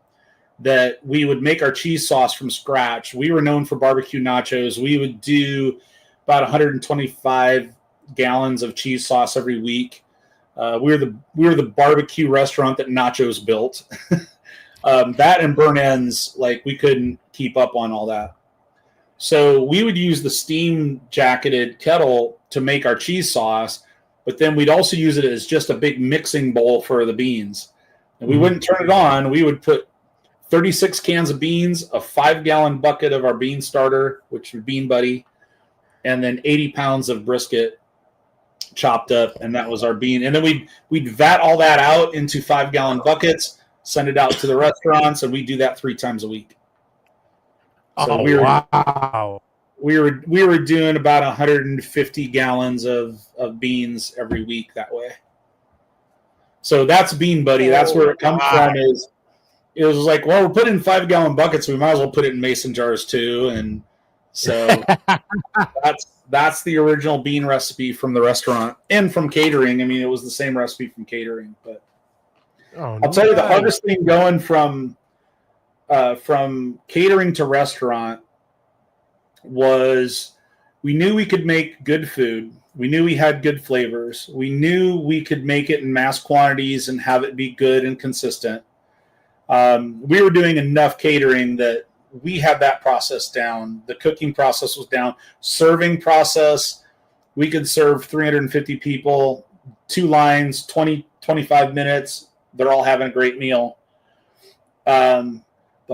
that we would make our cheese sauce from scratch. We were known for barbecue nachos. We would do about 125 gallons of cheese sauce every week. We were the barbecue restaurant that nachos built. That and burn ends, like, we couldn't keep up on all that. So we would use the steam jacketed kettle to make our cheese sauce, but then we'd also use it as just a big mixing bowl for the beans. And we wouldn't turn it on. We would put 36 cans of beans, a 5-gallon bucket of our bean starter, which was Bean Buddy, and then 80 pounds of brisket. chopped up, and that was our bean. And then we'd vat all that out into 5-gallon buckets, send it out to the restaurants, and we do that 3 times a week. So wow. We were doing about 150 gallons of beans every week that way. So that's Bean Buddy. That's where it comes from. It was like, well, we're putting 5-gallon buckets, we might as well put it in mason jars too. And so that's the original bean recipe from the restaurant and from catering. I mean, it was the same recipe from catering. But I'll tell you, the hardest thing going from catering to restaurant was we knew we could make good food. We knew we had good flavors. We knew we could make it in mass quantities and have it be good and consistent. We were doing enough catering that we had that process down. The cooking process was down. Serving process, we could serve 350 people, 2 lines, 20, 25 minutes. They're all having a great meal. The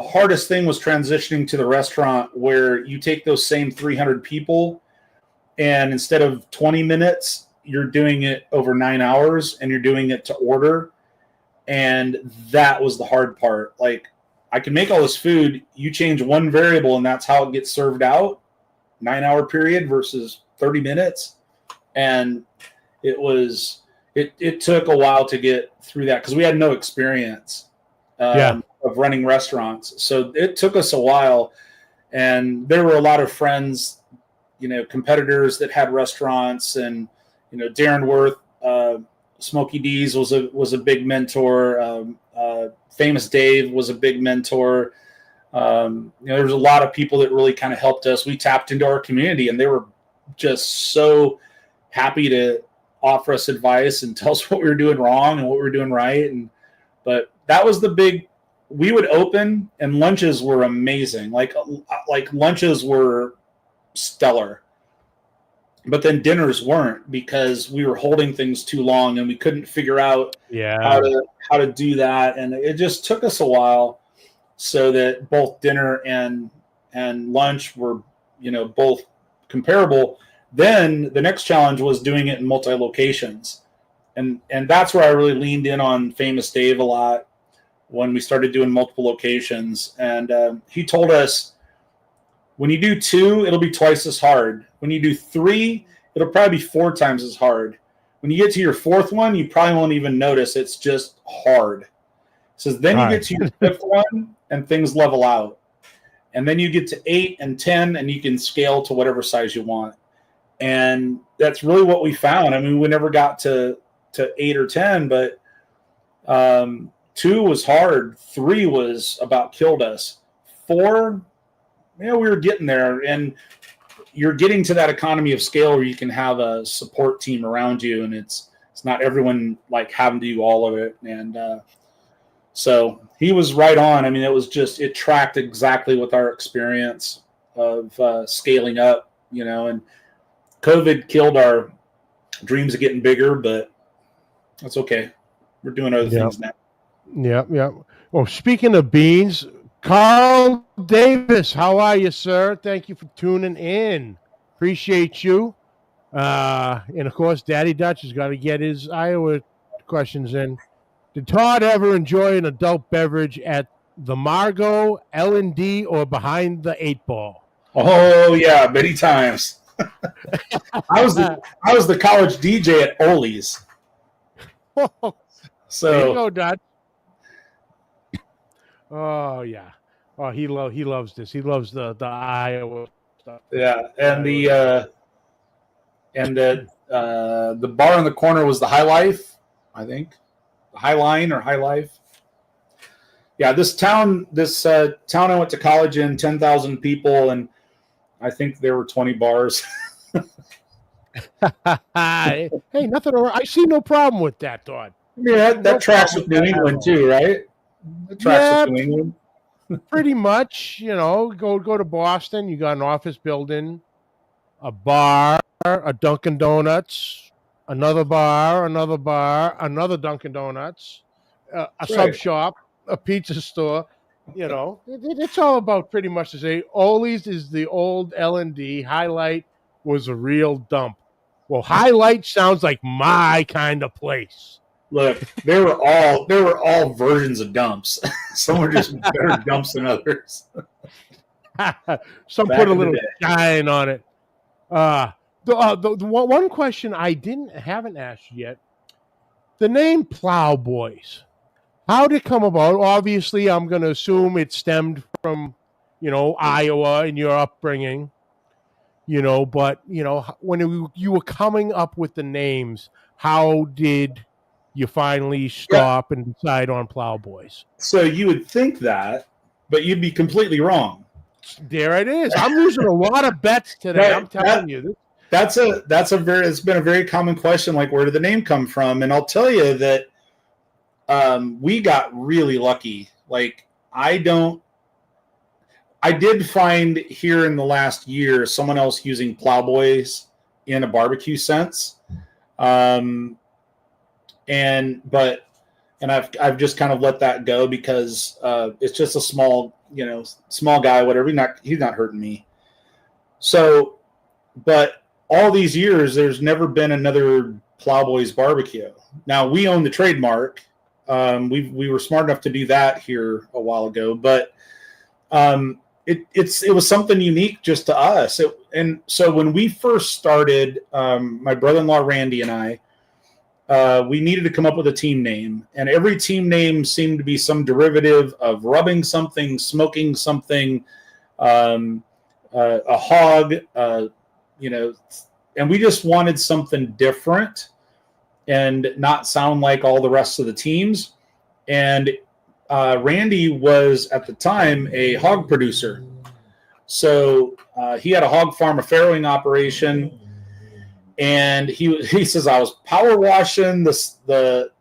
hardest thing was transitioning to the restaurant where you take those same 300 people and instead of 20 minutes, you're doing it over 9 hours and you're doing it to order. And that was the hard part. Like, I can make all this food. You change one variable and that's how it gets served out. 9-hour period versus 30 minutes. And it took a while to get through that because we had no experience of running restaurants. So it took us a while. And there were a lot of friends, competitors that had restaurants, and, Darren Worth, Smokey D's was a big mentor. Famous Dave was a big mentor. There was a lot of people that really kind of helped us. We tapped into our community, and they were just so happy to offer us advice and tell us what we were doing wrong and what we were doing right. But that was the big. We would open, and lunches were amazing. Like lunches were stellar. But then dinners weren't, because we were holding things too long and we couldn't figure out how to do that. And it just took us a while so that both dinner and lunch were, both comparable. Then the next challenge was doing it in multi-locations. And that's where I really leaned in on Famous Dave a lot when we started doing multiple locations. And he told us, when you do 2, it'll be twice as hard. When you do 3, it'll probably be 4 times as hard. When you get to your 4th one, you probably won't even notice. It's just hard. He says, then you get to your 5th one and things level out. And then you get to 8 and 10 and you can scale to whatever size you want. And that's really what we found. I mean, we never got to 8 or 10, but 2 was hard. 3 was about killed us. 4, we were getting there, and you're getting to that economy of scale where you can have a support team around you, and it's not everyone like having to do all of it. And so he was right on. I mean, it tracked exactly with our experience of scaling up, and COVID killed our dreams of getting bigger, but that's okay. We're doing other things now. Yeah. Well, speaking of beans, Carl Davis, how are you, sir? Thank you for tuning in. Appreciate you. And, of course, Daddy Dutch has got to get his Iowa questions in. Did Todd ever enjoy an adult beverage at the Margot, L&D, or behind the 8 Ball? Oh, yeah, many times. I was the college DJ at Ole's. So there you go, Dutch. Oh yeah. Oh, he loves this. He loves the Iowa stuff. Yeah, and the bar in the corner was the High Life, I think. The High Line or High Life. Yeah, this town I went to college in, 10,000 people, and I think there were 20 bars. Hey, nothing wrong. I see no problem with that, Todd. Yeah, that tracks with New England too, right? That tracks with New England. Pretty much, go to Boston. You got an office building, a bar, a Dunkin' Donuts, another bar, another Dunkin' Donuts, a sub shop, a pizza store. It's all about pretty much the same. Ole's is the old L&D. Highlight was a real dump. Well, Highlight sounds like my kind of place. Look, there were all versions of dumps. Some were just better dumps than others. Some Back put a in the little day. shine on it. The one question I haven't asked yet: the name Plowboys. How did it come about? Obviously, I'm going to assume it stemmed from, Iowa and your upbringing. But when you were coming up with the names, how did you finally stop and decide on Plowboys? So you would think that, but you'd be completely wrong. There it is. I'm losing a lot of bets today. I'm telling you. It's been a very common question. Like, where did the name come from? And I'll tell you that we got really lucky. Like, I did find here in the last year someone else using Plowboys in a barbecue sense, and I've just kind of let that go because it's just a small guy, whatever. He's not hurting me. So, but all these years, there's never been another Plowboys Barbecue. Now we own the trademark. We were smart enough to do that here a while ago, but it was something unique just to us. And so when we first started, my brother-in-law Randy and I, we needed to come up with a team name, and every team name seemed to be some derivative of rubbing something, smoking something, a hog, and we just wanted something different and not sound like all the rest of the teams. And Randy was at the time a hog producer. So he had a hog farm, a farrowing operation. And he says, I was power washing the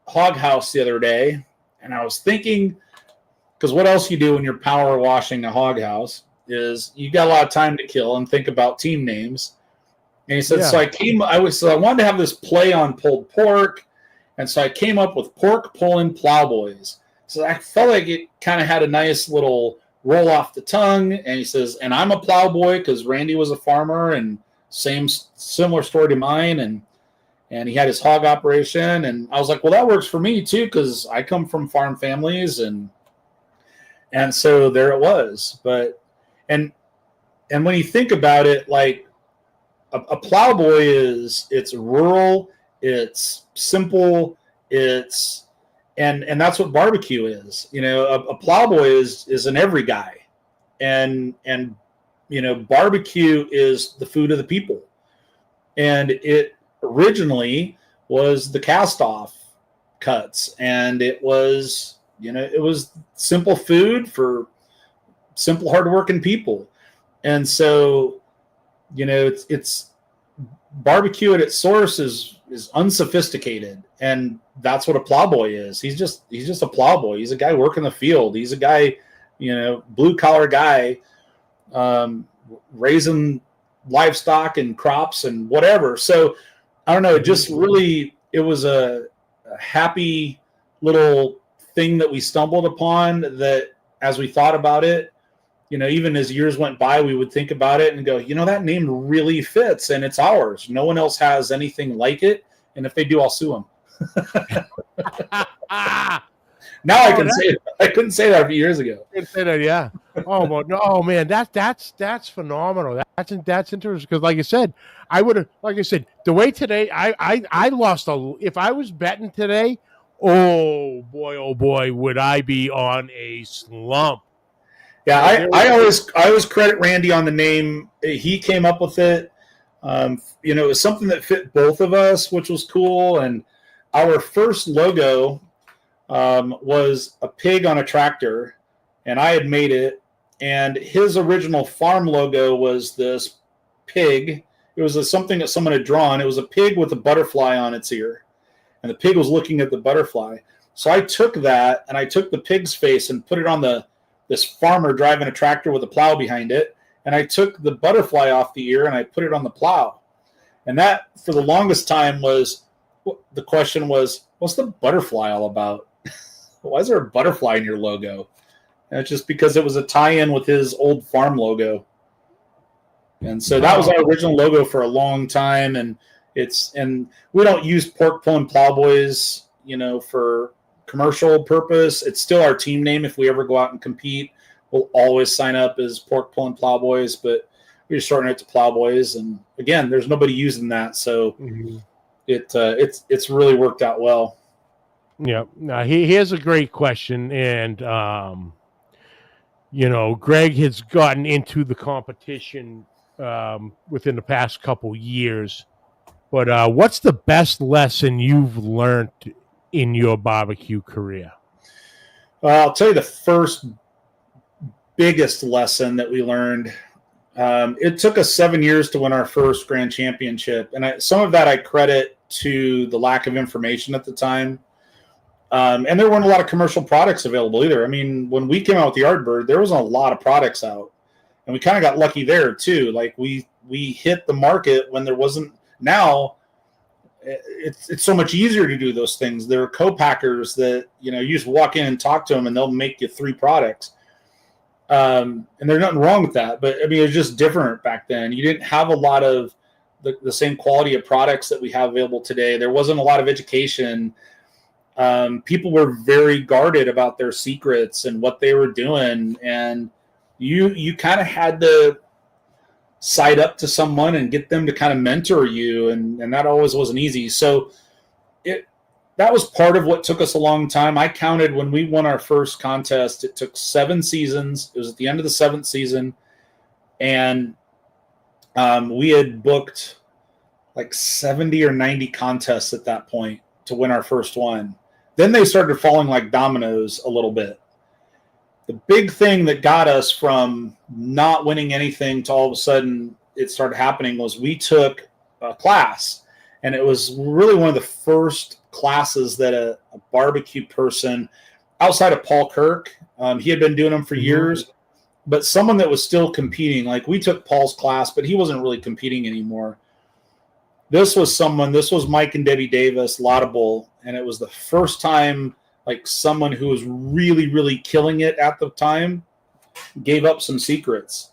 hog house the other day. And I was thinking, because what else you do when you're power washing a hog house is you got a lot of time to kill and think about team names. And he said, so I wanted to have this play on pulled pork. And so I came up with Pork Pullin' Plowboys. So I felt like it kind of had a nice little roll off the tongue. And he says, and I'm a plowboy because Randy was a farmer and similar story to mine. And he had his hog operation. And I was like, well, that works for me too, because I come from farm families. And so there it was. But, and when you think about it, like a plowboy it's rural, it's simple, and that's what barbecue is. A plowboy is an every guy, and barbecue is the food of the people. And it originally was the cast off cuts, and it was simple food for simple, hardworking people. And so, it's barbecue at its source is unsophisticated, and that's what a plowboy is. He's just a plowboy. He's a guy working the field. He's a guy, blue collar guy, raising livestock and crops and whatever. So I don't know. It was a happy little thing that we stumbled upon, that as we thought about it, even as years went by, we would think about it and go, that name really fits and it's ours. No one else has anything like it. And if they do, I'll sue them. Now I can say it. I couldn't say that a few years ago. I couldn't say that, yeah. Oh, well, no, man, that's phenomenal. That's interesting because, like I said, the way today, I lost if I was betting today, oh boy, would I be on a slump. Yeah, I always credit Randy on the name. He came up with it. It was something that fit both of us, which was cool. And our first logo was a pig on a tractor, and I had made it. And his original farm logo was this pig. It was something that someone had drawn. It was a pig with a butterfly on its ear, and the pig was looking at the butterfly. So I took that, and I took the pig's face and put it on this farmer driving a tractor with a plow behind it. And I took the butterfly off the ear and I put it on the plow. And that, for the longest time, the question was, what's the butterfly all about? Why is there a butterfly in your logo? And it's just because it was a tie-in with his old farm logo. And so that was our original logo for a long time. And we don't use Pork Pulling Plowboys, for commercial purpose. It's still our team name. If we ever go out and compete, we'll always sign up as Pork Pulling Plowboys, but we're just shortening it to Plowboys. And again, there's nobody using that. So it's really worked out well. Yeah. Now, here's a great question. And, Greg has gotten into the competition within the past couple years. But what's the best lesson you've learned in your barbecue career? Well, I'll tell you the first biggest lesson that we learned. It took us 7 years to win our first grand championship. And some of that I credit to the lack of information at the time. And there weren't a lot of commercial products available either. I mean, when we came out with the Yardbird, there wasn't a lot of products out. And we kind of got lucky there too. Like we hit the market when there wasn't. Now it's so much easier to do those things. There are co-packers that, you just walk in and talk to them and they'll make you 3 products. And there's nothing wrong with that. But I mean, it was just different back then. You didn't have a lot of the same quality of products that we have available today. There wasn't a lot of education. People were very guarded about their secrets and what they were doing. And you kind of had to side up to someone and get them to kind of mentor you. And that always wasn't easy. So that was part of what took us a long time. I counted when we won our first contest, it took 7 seasons. It was at the end of the 7th season. And we had booked like 70 or 90 contests at that point to win our first one. Then they started falling like dominoes a little bit. The big thing that got us from not winning anything to all of a sudden it started happening was we took a class. And it was really one of the first classes that a barbecue person outside of Paul Kirk, he had been doing them for years, but someone that was still competing. Like we took Paul's class, but he wasn't really competing anymore. This was Mike and Debbie Davis, Laudable, and it was the first time like someone who was really, really killing it at the time gave up some secrets.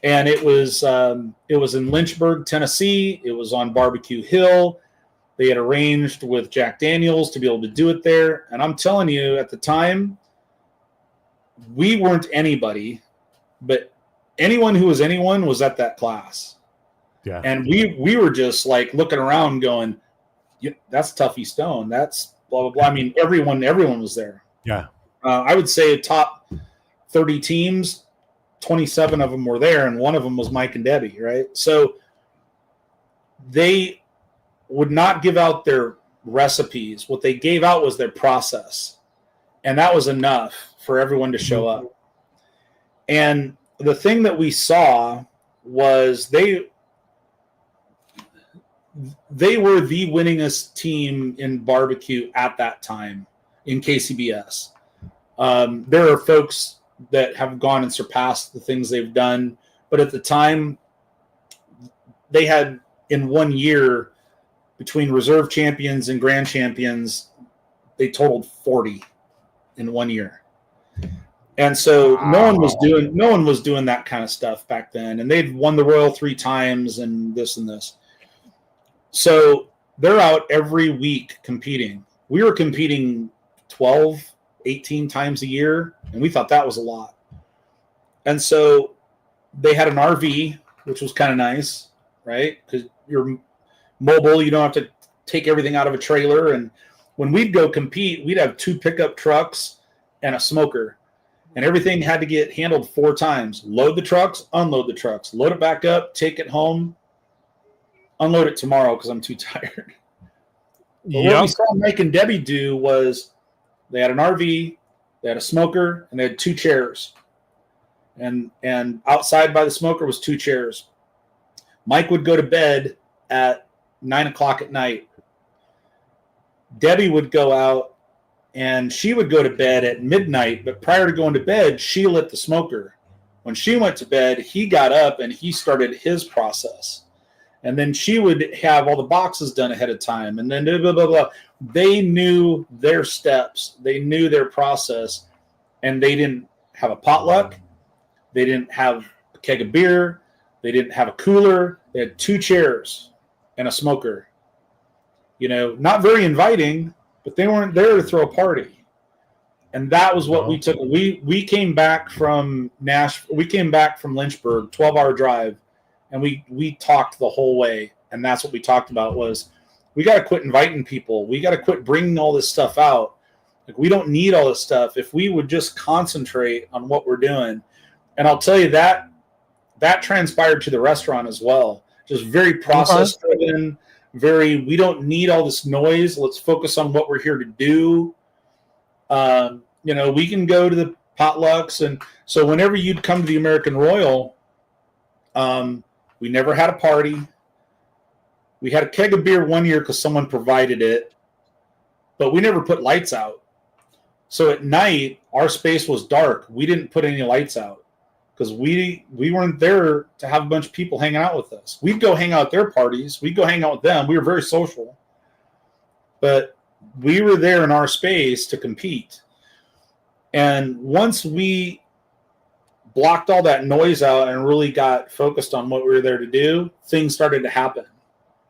And it was in Lynchburg, Tennessee. It was on Barbecue Hill. They had arranged with Jack Daniels to be able to do it there. And I'm telling you, at the time, we weren't anybody, but anyone who was anyone was at that class. Yeah. And we were just like looking around going, yeah, that's Tuffy Stone. That's blah, blah, blah. I mean, everyone was there. Yeah. I would say top 30 teams, 27 of them were there, and one of them was Mike and Debbie, right? So they would not give out their recipes. What they gave out was their process. And that was enough for everyone to show up. And the thing that we saw was they were the winningest team in barbecue at that time in KCBS. There are folks that have gone and surpassed the things they've done, but at the time they had in 1 year between reserve champions and grand champions, they totaled 40 in 1 year. And so no one was doing that kind of stuff back then. And they'd won the Royal 3 times and this and this. So they're out every week competing. We were competing 12, 18 times a year, and we thought that was a lot. And so they had an RV, which was kind of nice, right? Because you're mobile, you don't have to take everything out of a trailer. And when we'd go compete, we'd have 2 pickup trucks and a smoker. And everything had to get handled 4 times. Load the trucks, unload the trucks, load it back up, take it home, unload it tomorrow because I'm too tired. What we saw Mike and Debbie do was they had an RV, they had a smoker, and they had 2 chairs. And outside by the smoker was 2 chairs. Mike would go to bed at 9 o'clock at night. Debbie would go out and she would go to bed at midnight, but prior to going to bed, she lit the smoker. When she went to bed, he got up and he started his process. And then she would have all the boxes done ahead of time. And then blah, blah, blah, blah. They knew their steps. They knew their process. And they didn't have a potluck. They didn't have a keg of beer. They didn't have a cooler. They had 2 chairs and a smoker. Not very inviting, but they weren't there to throw a party. And that was what we took. We came back from Nashville. We came back from Lynchburg, 12-hour drive, and we talked the whole way. And that's what we talked about was we got to quit inviting people. We got to quit bringing all this stuff out. Like, we don't need all this stuff. If we would just concentrate on what we're doing. And I'll tell you that transpired to the restaurant as well. Just very process driven, we don't need all this noise. Let's focus on what we're here to do. We can go to the potlucks. And so whenever you'd come to the American Royal, we never had a party. We had a keg of beer one year because someone provided it, but we never put lights out. So at night, our space was dark. We didn't put any lights out because we weren't there to have a bunch of people hanging out with us. We'd go hang out at their parties. We'd go hang out with them. We were very social. But we were there in our space to compete. And once we blocked all that noise out and really got focused on what we were there to do, things started to happen.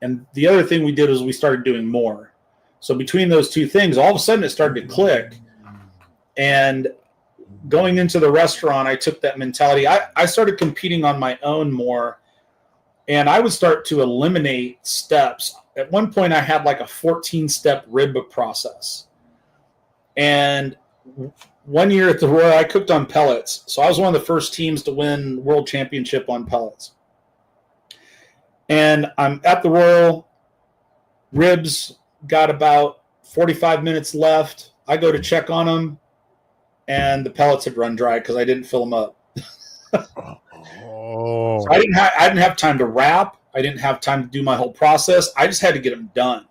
And the other thing we did was we started doing more. So between those two things, all of a sudden it started to click. And going into the restaurant, I took that mentality. I started competing on my own more. And I would start to eliminate steps. At one point, I had like a 14-step rib process. And one year at the Royal, I cooked on pellets. So I was one of the first teams to win World Championship on pellets. And I'm at the Royal, ribs got about 45 minutes left. I go to check on them, and the pellets had run dry because I didn't fill them up. So I didn't have time to wrap. I didn't have time to do my whole process. I just had to get them done.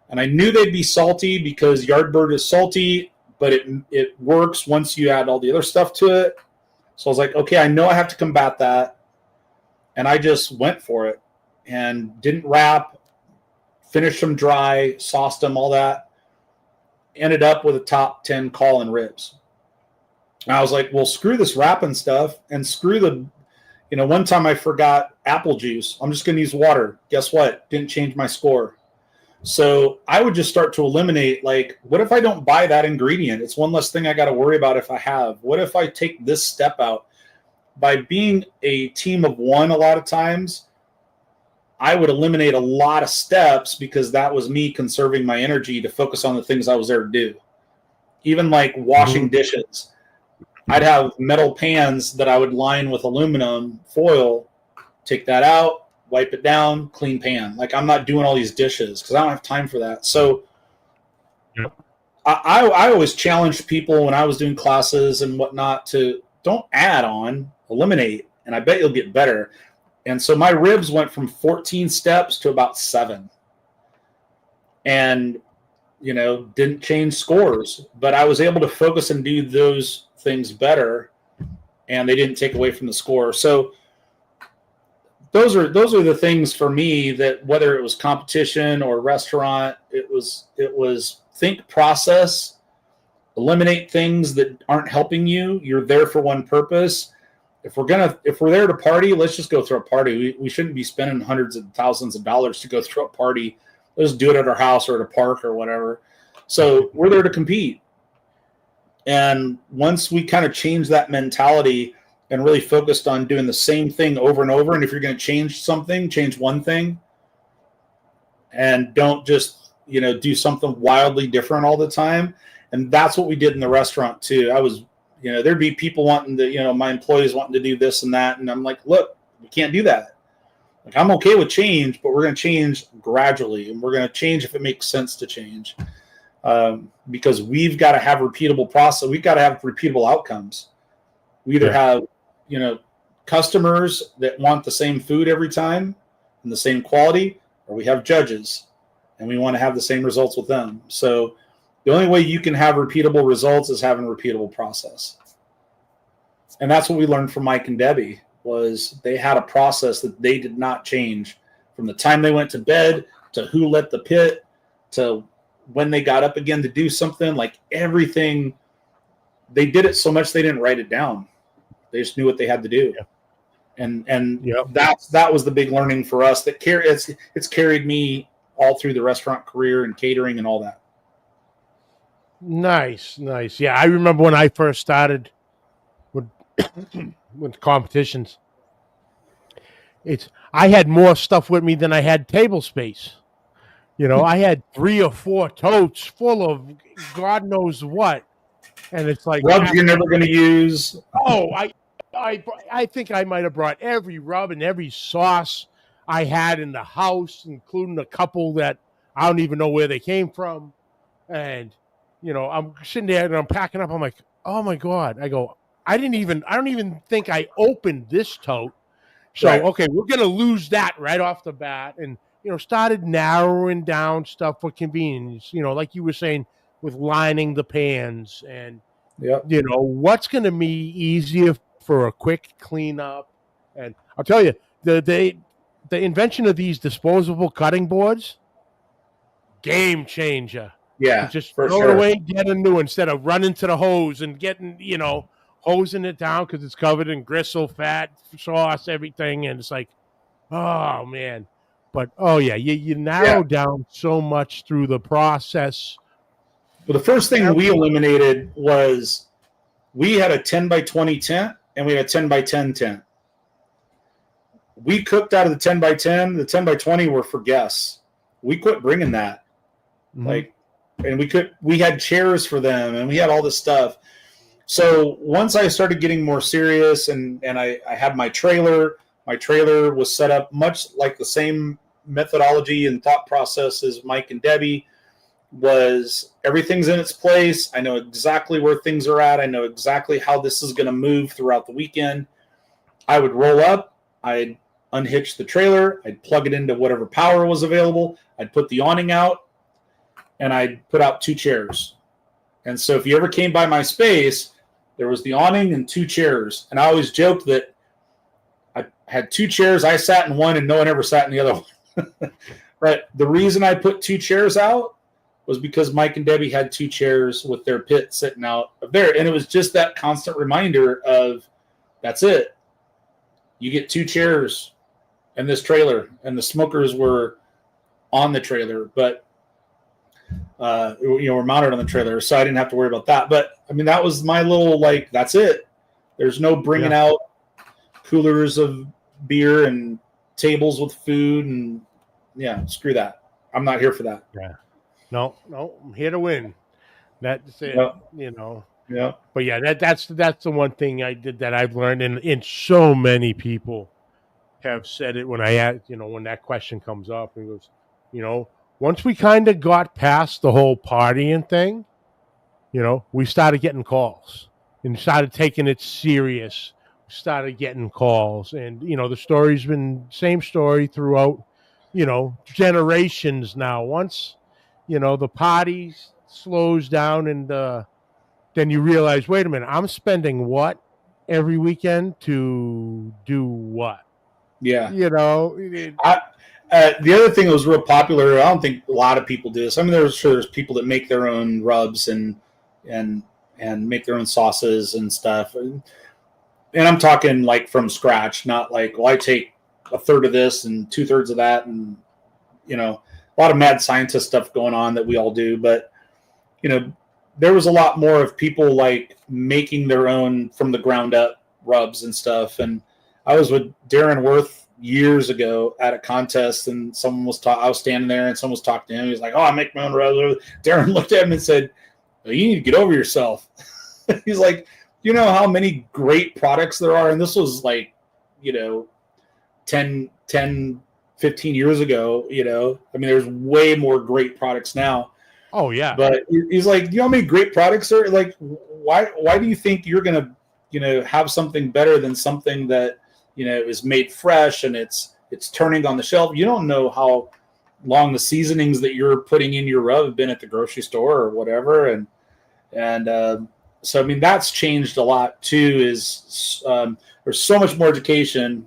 And I knew they'd be salty because Yardbird is salty, but it works once you add all the other stuff to it. So I was like, okay, I know I have to combat that. And I just went for it and didn't wrap, finished them dry, sauced them, all that. Ended up with a top 10 call in ribs. And I was like, well, screw this wrapping stuff and screw the, one time I forgot apple juice. I'm just going to use water. Guess what? Didn't change my score. So I would just start to eliminate, like, what if I don't buy that ingredient? It's one less thing I got to worry about if I have. What if I take this step out? By being a team of one a lot of times, I would eliminate a lot of steps because that was me conserving my energy to focus on the things I was there to do. Even like washing dishes. I'd have metal pans that I would line with aluminum foil, take that out, wipe it down, clean pan. Like, I'm not doing all these dishes because I don't have time for that. So I always challenged people when I was doing classes and whatnot to don't add on, eliminate, and I bet you'll get better. And so my ribs went from 14 steps to about 7. And, didn't change scores. But I was able to focus and do those things better, and they didn't take away from the score. So those are the things for me that whether it was competition or restaurant, it was think process, eliminate things that aren't helping you. You're there for one purpose. If we're there to party, let's just go throw a party. We shouldn't be spending hundreds of thousands of dollars to go throw a party. Let's do it at our house or at a park or whatever. So we're there to compete. And once we kind of changed that mentality and really focused on doing the same thing over and over, and if you're going to change something, change one thing, and don't just do something wildly different all the time. And that's what we did in the restaurant too. I was there'd be people wanting to, my employees wanting to do this and that. And I'm like, look, we can't do that. Like, I'm okay with change, but we're going to change gradually. And we're going to change if it makes sense to change. Because we've got to have repeatable process. We've got to have repeatable outcomes. We either have, customers that want the same food every time and the same quality, or we have judges and we want to have the same results with them. So the only way you can have repeatable results is having a repeatable process. And that's what we learned from Mike and Debbie, was they had a process that they did not change from the time they went to bed to who lit the pit to when they got up again to do something. Like, everything, they did it so much they didn't write it down. They just knew what they had to do. and Yep. that was the big learning for us. That it's carried me all through the restaurant career and catering and all that. Nice. Yeah, I remember when I first started with with competitions. I had more stuff with me than I had table space. I had 3 or 4 totes full of God knows what, and it's like Rubs you're never going to use. Oh, I think I might have brought every rub and every sauce I had in the house, including a couple that I don't even know where they came from. And I'm sitting there and I'm packing up. I'm like, oh my God. I go, I don't even think I opened this tote. So Right. Okay, we're gonna lose that right off the bat, and started narrowing down stuff for convenience. Like you were saying, with lining the pans and Yep. what's going to be easier for a quick cleanup. And I'll tell you, the invention of these disposable cutting boards, game changer. Yeah, Just for throw sure. it away, get a new, instead of running to the hose and getting, hosing it down because it's covered in gristle, fat, sauce, everything. And it's like, oh, man. But, oh, yeah, you narrow down so much through the process. Well, the first thing we eliminated was we had a 10 by 20 tent and we had a 10 by 10 tent. We cooked out of the 10 by 10. The 10 by 20 were for guests. We quit bringing that. Mm-hmm. And we had chairs for them and we had all this stuff. So once I started getting more serious and I had my trailer was set up much like the same methodology and thought process as Mike and Debbie. Was everything's in its place. I know exactly where things are at. I know exactly how this is going to move throughout the weekend. I would roll up. I'd unhitch the trailer. I'd plug it into whatever power was available. I'd put the awning out, and I'd put out 2 chairs. And so if you ever came by my space, there was the awning and 2 chairs. And I always joked that I had 2 chairs. I sat in one, and no one ever sat in the other one. But the reason I put 2 chairs out was because Mike and Debbie had 2 chairs with their pit sitting out of there. And it was just that constant reminder of, that's it. You get 2 chairs in this trailer. And the smokers were on the trailer, but, we're mounted on the trailer. So I didn't have to worry about that. But, I mean, that was my little, that's it. There's no bringing out coolers of beer and tables with food. And, screw that. I'm not here for that. Yeah. No, I'm here to win. That's it, Yeah. But yeah, that's the one thing I did that I've learned, and so many people have said it when I ask, when that question comes up. It goes, once we kind of got past the whole partying thing, we started getting calls and started taking it serious. We started getting calls, and the story's been same story throughout, generations now. Once the party slows down, and then you realize, wait a minute, I'm spending what every weekend to do what? Yeah. The other thing that was real popular, I don't think a lot of people do this. I mean, there's people that make their own rubs and make their own sauces and stuff. And I'm talking like from scratch, not like, well, I take a third of this and 2/3 of that, and a lot of mad scientist stuff going on that we all do. But, there was a lot more of people like making their own from the ground up rubs and stuff. And I was with Darren Worth years ago at a contest, and I was standing there and someone was talking to him. He was like, oh, I make my own rubs. Darren looked at him and said, well, you need to get over yourself. He's like, you know how many great products there are? And this was like, 10, 15 years ago, I mean, there's way more great products now. Oh yeah. But he's like, you know how many great products are? Like, why do you think you're going to, have something better than something that, is made fresh and it's turning on the shelf? You don't know how long the seasonings that you're putting in your rub have been at the grocery store or whatever. And so, I mean, that's changed a lot too, is there's so much more education,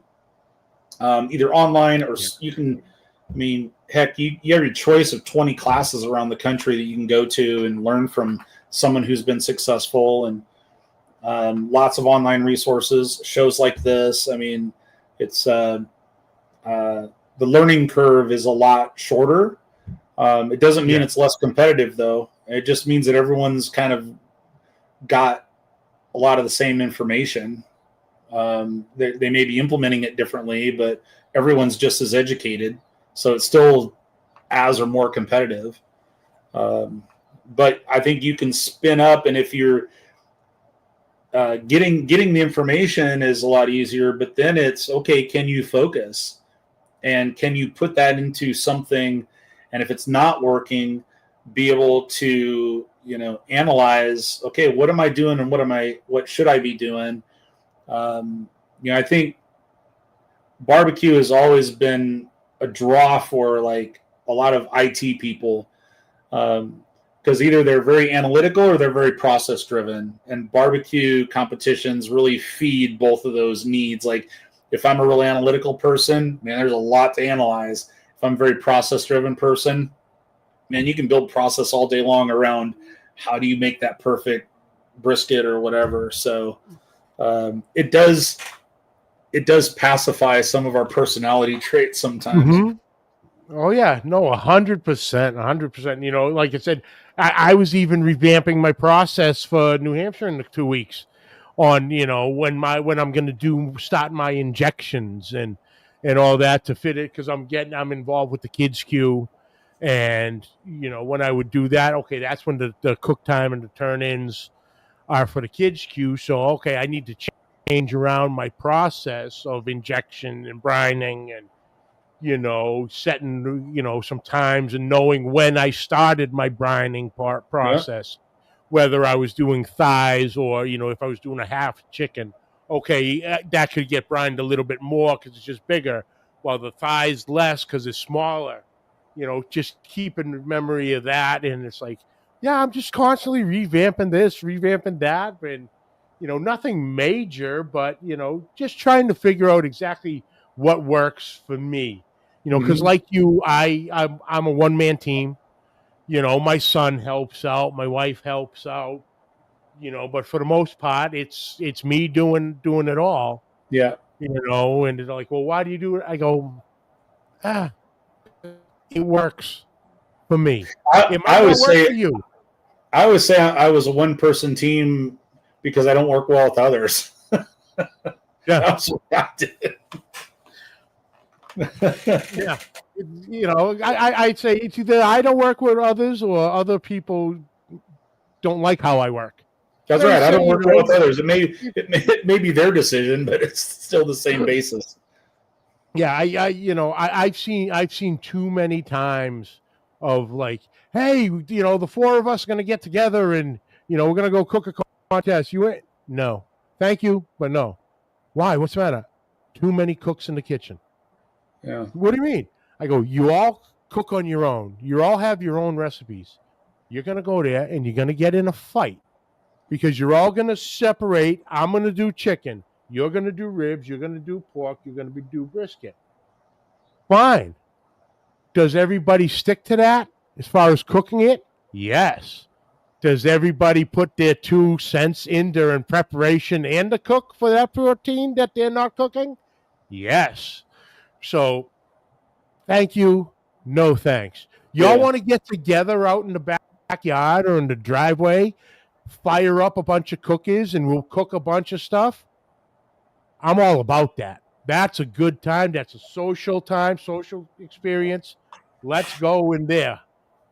either online or you can, I mean, heck, you have your choice of 20 classes around the country that you can go to and learn from someone who's been successful, and lots of online resources, shows like this. I mean, it's the learning curve is a lot shorter. It doesn't mean it's less competitive, though. It just means that everyone's kind of got a lot of the same information. They may be implementing it differently, but everyone's just as educated. So it's still as or more competitive. But I think you can spin up, and if you're getting the information is a lot easier, but then it's, okay, can you focus? And can you put that into something? And if it's not working, be able to, analyze, okay, what am I doing and what should I be doing? I think barbecue has always been a draw for like a lot of IT people, because either they're very analytical or they're very process driven, and barbecue competitions really feed both of those needs. Like if I'm a real analytical person, man, there's a lot to analyze. If I'm a very process driven person, man, you can build process all day long around how do you make that perfect brisket or whatever. So it does pacify some of our personality traits sometimes. Mm-hmm. Oh yeah, no, 100%, 100%. Like I said, I was even revamping my process for New Hampshire in the 2 weeks on, when I'm going to start my injections and all that to fit it, because I'm involved with the kids queue, and when I would do that, okay, that's when the cook time and the turn-ins are for the kids queue. So okay, I need to change around my process of injection and brining and setting some times and knowing when I started my brining process, whether I was doing thighs or if I was doing a half chicken. Okay, that could get brined a little bit more because it's just bigger, while the thighs less because it's smaller. Just keeping memory of that, and it's like, yeah, I'm just constantly revamping this, revamping that, and nothing major, but just trying to figure out exactly what works for me. Because like you, I'm a one-man team. My son helps out, my wife helps out. But for the most part, it's me doing it all. Yeah. And they're like, well, why do you do it? I go, it works for me. It might not work for you. I always say I was a one-person team because I don't work well with others. Yeah. That's what I did. Yeah. I'd say it's either I don't work with others or other people don't like how I work. That's right. I don't work well with others. It may be their decision, but it's still the same basis. Yeah, I've seen too many times of like, hey, the four of us are going to get together and we're going to go cook a contest. You ain't? No, thank you, but no. Why? What's the matter? Too many cooks in the kitchen. Yeah. What do you mean? I go, you all cook on your own. You all have your own recipes. You're going to go there and you're going to get in a fight because you're all going to separate. I'm going to do chicken. You're going to do ribs. You're going to do pork. You're going to do brisket. Fine. Does everybody stick to that as far as cooking it? Yes. Does everybody put their 2 cents in during preparation and the cook for that protein that they're not cooking? Yes. So, thank you. No thanks. Y'all want to get together out in the backyard or in the driveway, fire up a bunch of cookies, and we'll cook a bunch of stuff? I'm all about that. That's a good time. That's a social time, social experience. Let's go in there.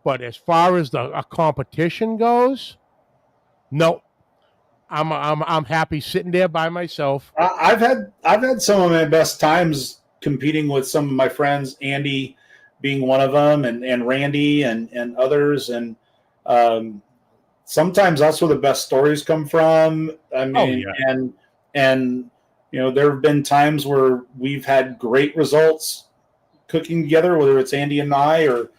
But as far as a competition goes, no. I'm happy sitting there by myself. I've had some of my best times competing with some of my friends, Andy being one of them, and Randy and others, and sometimes that's where the best stories come from. I mean, and there have been times where we've had great results cooking together, whether it's Andy and I or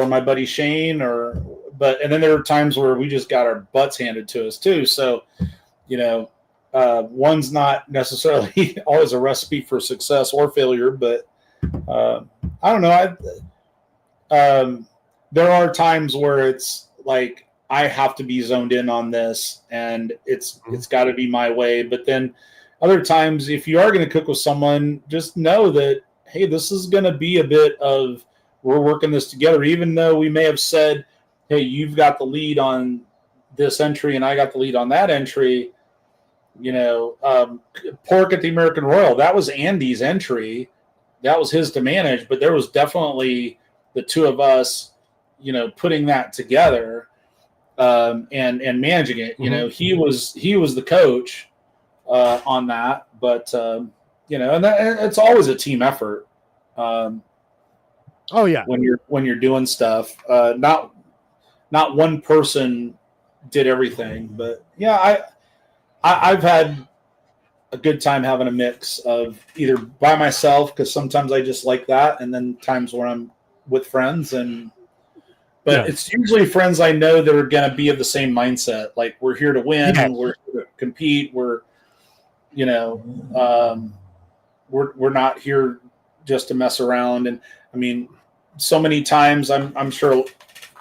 my buddy Shane, and then there are times where we just got our butts handed to us too. So, one's not necessarily always a recipe for success or failure, but I don't know. There are times where it's like I have to be zoned in on this, and it's got to be my way. But then other times, if you are going to cook with someone, just know that, hey, this is going to be a bit of, we're working this together, even though we may have said, hey, you've got the lead on this entry and I got the lead on that entry. Pork at the American Royal, that was Andy's entry. That was his to manage, but there was definitely the two of us, putting that together and managing it. He was the coach on that, but and it's always a team effort. Oh yeah, when you're doing stuff, not one person did everything, but yeah, I've had a good time having a mix of either by myself, because sometimes I just like that, and then times where I'm with friends, but it's usually friends I know that are going to be of the same mindset. Like, we're here to win, we're here to compete, we're not here just to mess around. And I mean, so many times I'm sure a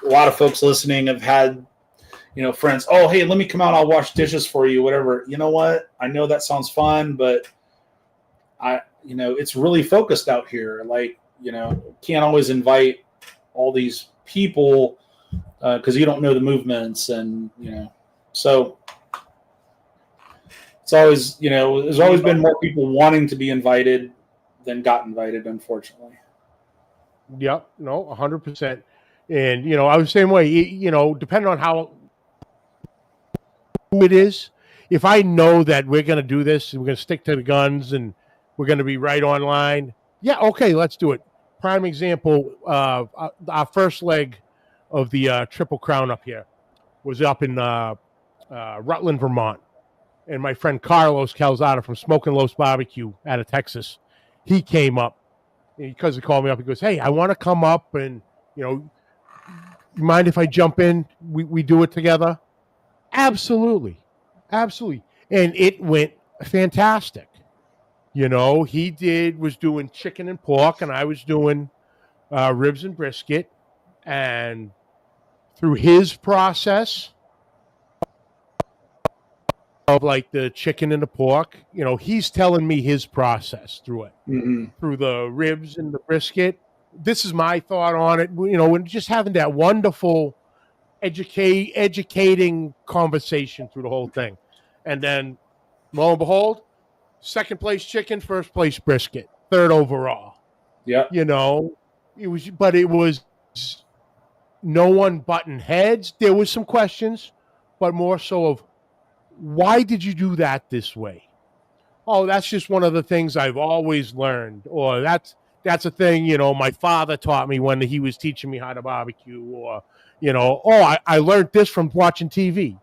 lot of folks listening have had friends, oh, hey, let me come out, I'll wash dishes for you, whatever. You know what? I know that sounds fun, but it's really focused out here. Like, can't always invite all these people because you don't know the movements, and so it's always there's always been more people wanting to be invited than got invited, unfortunately. Yep, no, 100%. And I was the same way. Depending on who it is, if I know that we're going to do this and we're going to stick to the guns and we're going to be right on line, yeah, okay, let's do it. Prime example, our first leg of the Triple Crown up here was up in Rutland, Vermont. And my friend Carlos Calzada from Smoking Los Barbecue out of Texas, he came up because he called me up. He goes, hey, I want to come up and, you mind if I jump in? We do it together? Absolutely. And it went fantastic. He was doing chicken and pork, and I was doing ribs and brisket. And through his process of like the chicken and the pork, he's telling me his process through it, through the ribs and the brisket. This is my thought on it, and just having that wonderful educating conversation through the whole thing. And then lo and behold, second place chicken, first place brisket, third overall. Yeah. It was no one butting heads. There was some questions, but more so of, why did you do that this way? Oh, that's just one of the things I've always learned. Or that's a thing, my father taught me when he was teaching me how to barbecue. Or, I learned this from watching TV.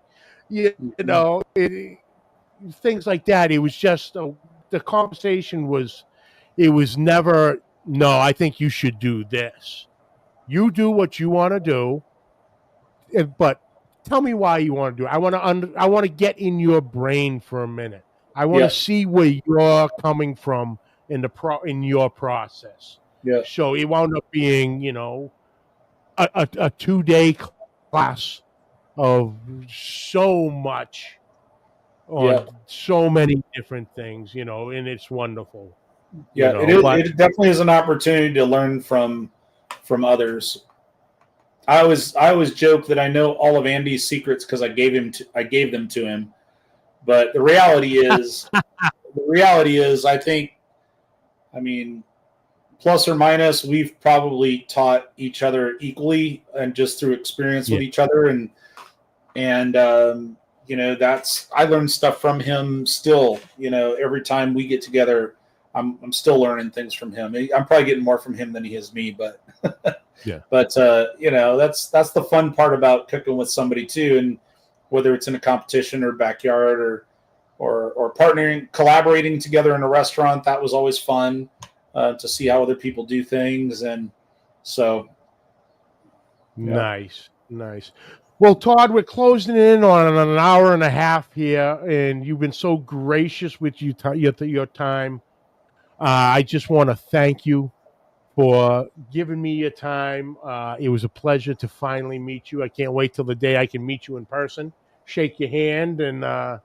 Things like that. It was just, the conversation was, it was never, no, I think you should do this. You do what you want to do, but tell me why you want to do it. I want to get in your brain for a minute. I want to see where you're coming from in your process. Yeah. So it wound up being, a 2-day class of so much on so many different things, and it's wonderful. Yeah, it definitely is an opportunity to learn from others. I always joke that I know all of Andy's secrets because I gave them to him. But the reality is, I mean, plus or minus, we've probably taught each other equally, and just through experience with each other, and I learned stuff from him still. Every time we get together, I'm still learning things from him. I'm probably getting more from him than he is me, but yeah. But that's the fun part about cooking with somebody too, and whether it's in a competition or backyard or partnering, collaborating together in a restaurant, that was always fun to see how other people do things, and so. Nice. Well, Todd, we're closing in on an hour and a half here, and you've been so gracious with your time. I just want to thank you for giving me your time. It was a pleasure to finally meet you. I can't wait till the day I can meet you in person, shake your hand, and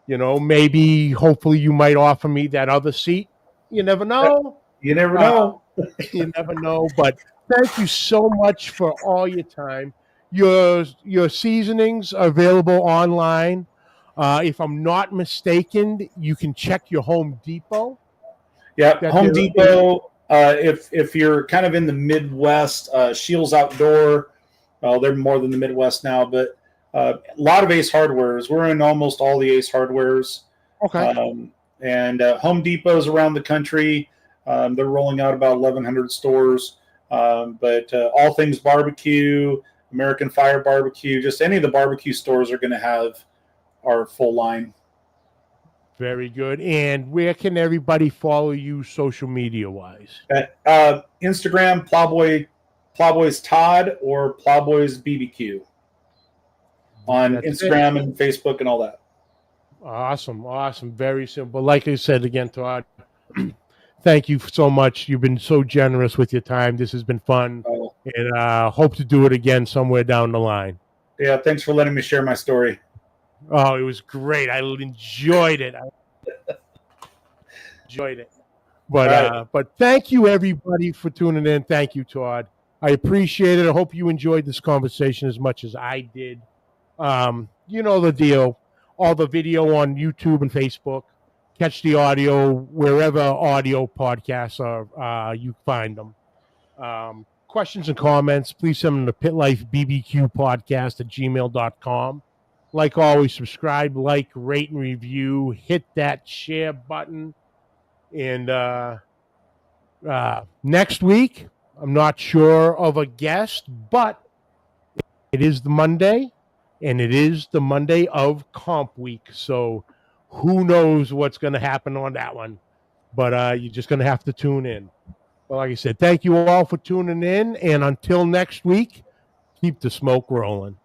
Maybe, hopefully, you might offer me that other seat. You never know. You never know. You never know. But thank you so much for all your time. Your seasonings are available online. If I'm not mistaken, you can check your Home Depot. Yeah, Home Depot. If you're kind of in the Midwest, Shields Outdoor. Well, they're more than the Midwest now, but a lot of Ace Hardwares. We're in almost all the Ace Hardwares. Okay. And Home Depots around the country. They're rolling out about 1,100 stores. But all things barbecue, American Fire Barbecue, just any of the barbecue stores are going to have our full line. Very good. And where can everybody follow you social media-wise? Instagram, Plowboys Todd, or Plowboys BBQ. On Instagram and Facebook and all that. Awesome. Very simple. Like I said again, Todd, thank you so much. You've been so generous with your time. This has been fun. And hope to do it again somewhere down the line. Yeah, thanks for letting me share my story. Oh, it was great. I enjoyed it. But thank you, everybody, for tuning in. Thank you, Todd. I appreciate it. I hope you enjoyed this conversation as much as I did. You know the deal. All the video on YouTube and Facebook. Catch the audio wherever audio podcasts are. You find them. Questions and comments, please send them to pitlifebbqpodcast@gmail.com. Like always, subscribe, like, rate, and review. Hit that share button. And next week, I'm not sure of a guest, but it is the Monday, and it is the Monday of Comp Week. So who knows what's going to happen on that one. But you're just going to have to tune in. Well, like I said, thank you all for tuning in. And until next week, keep the smoke rolling.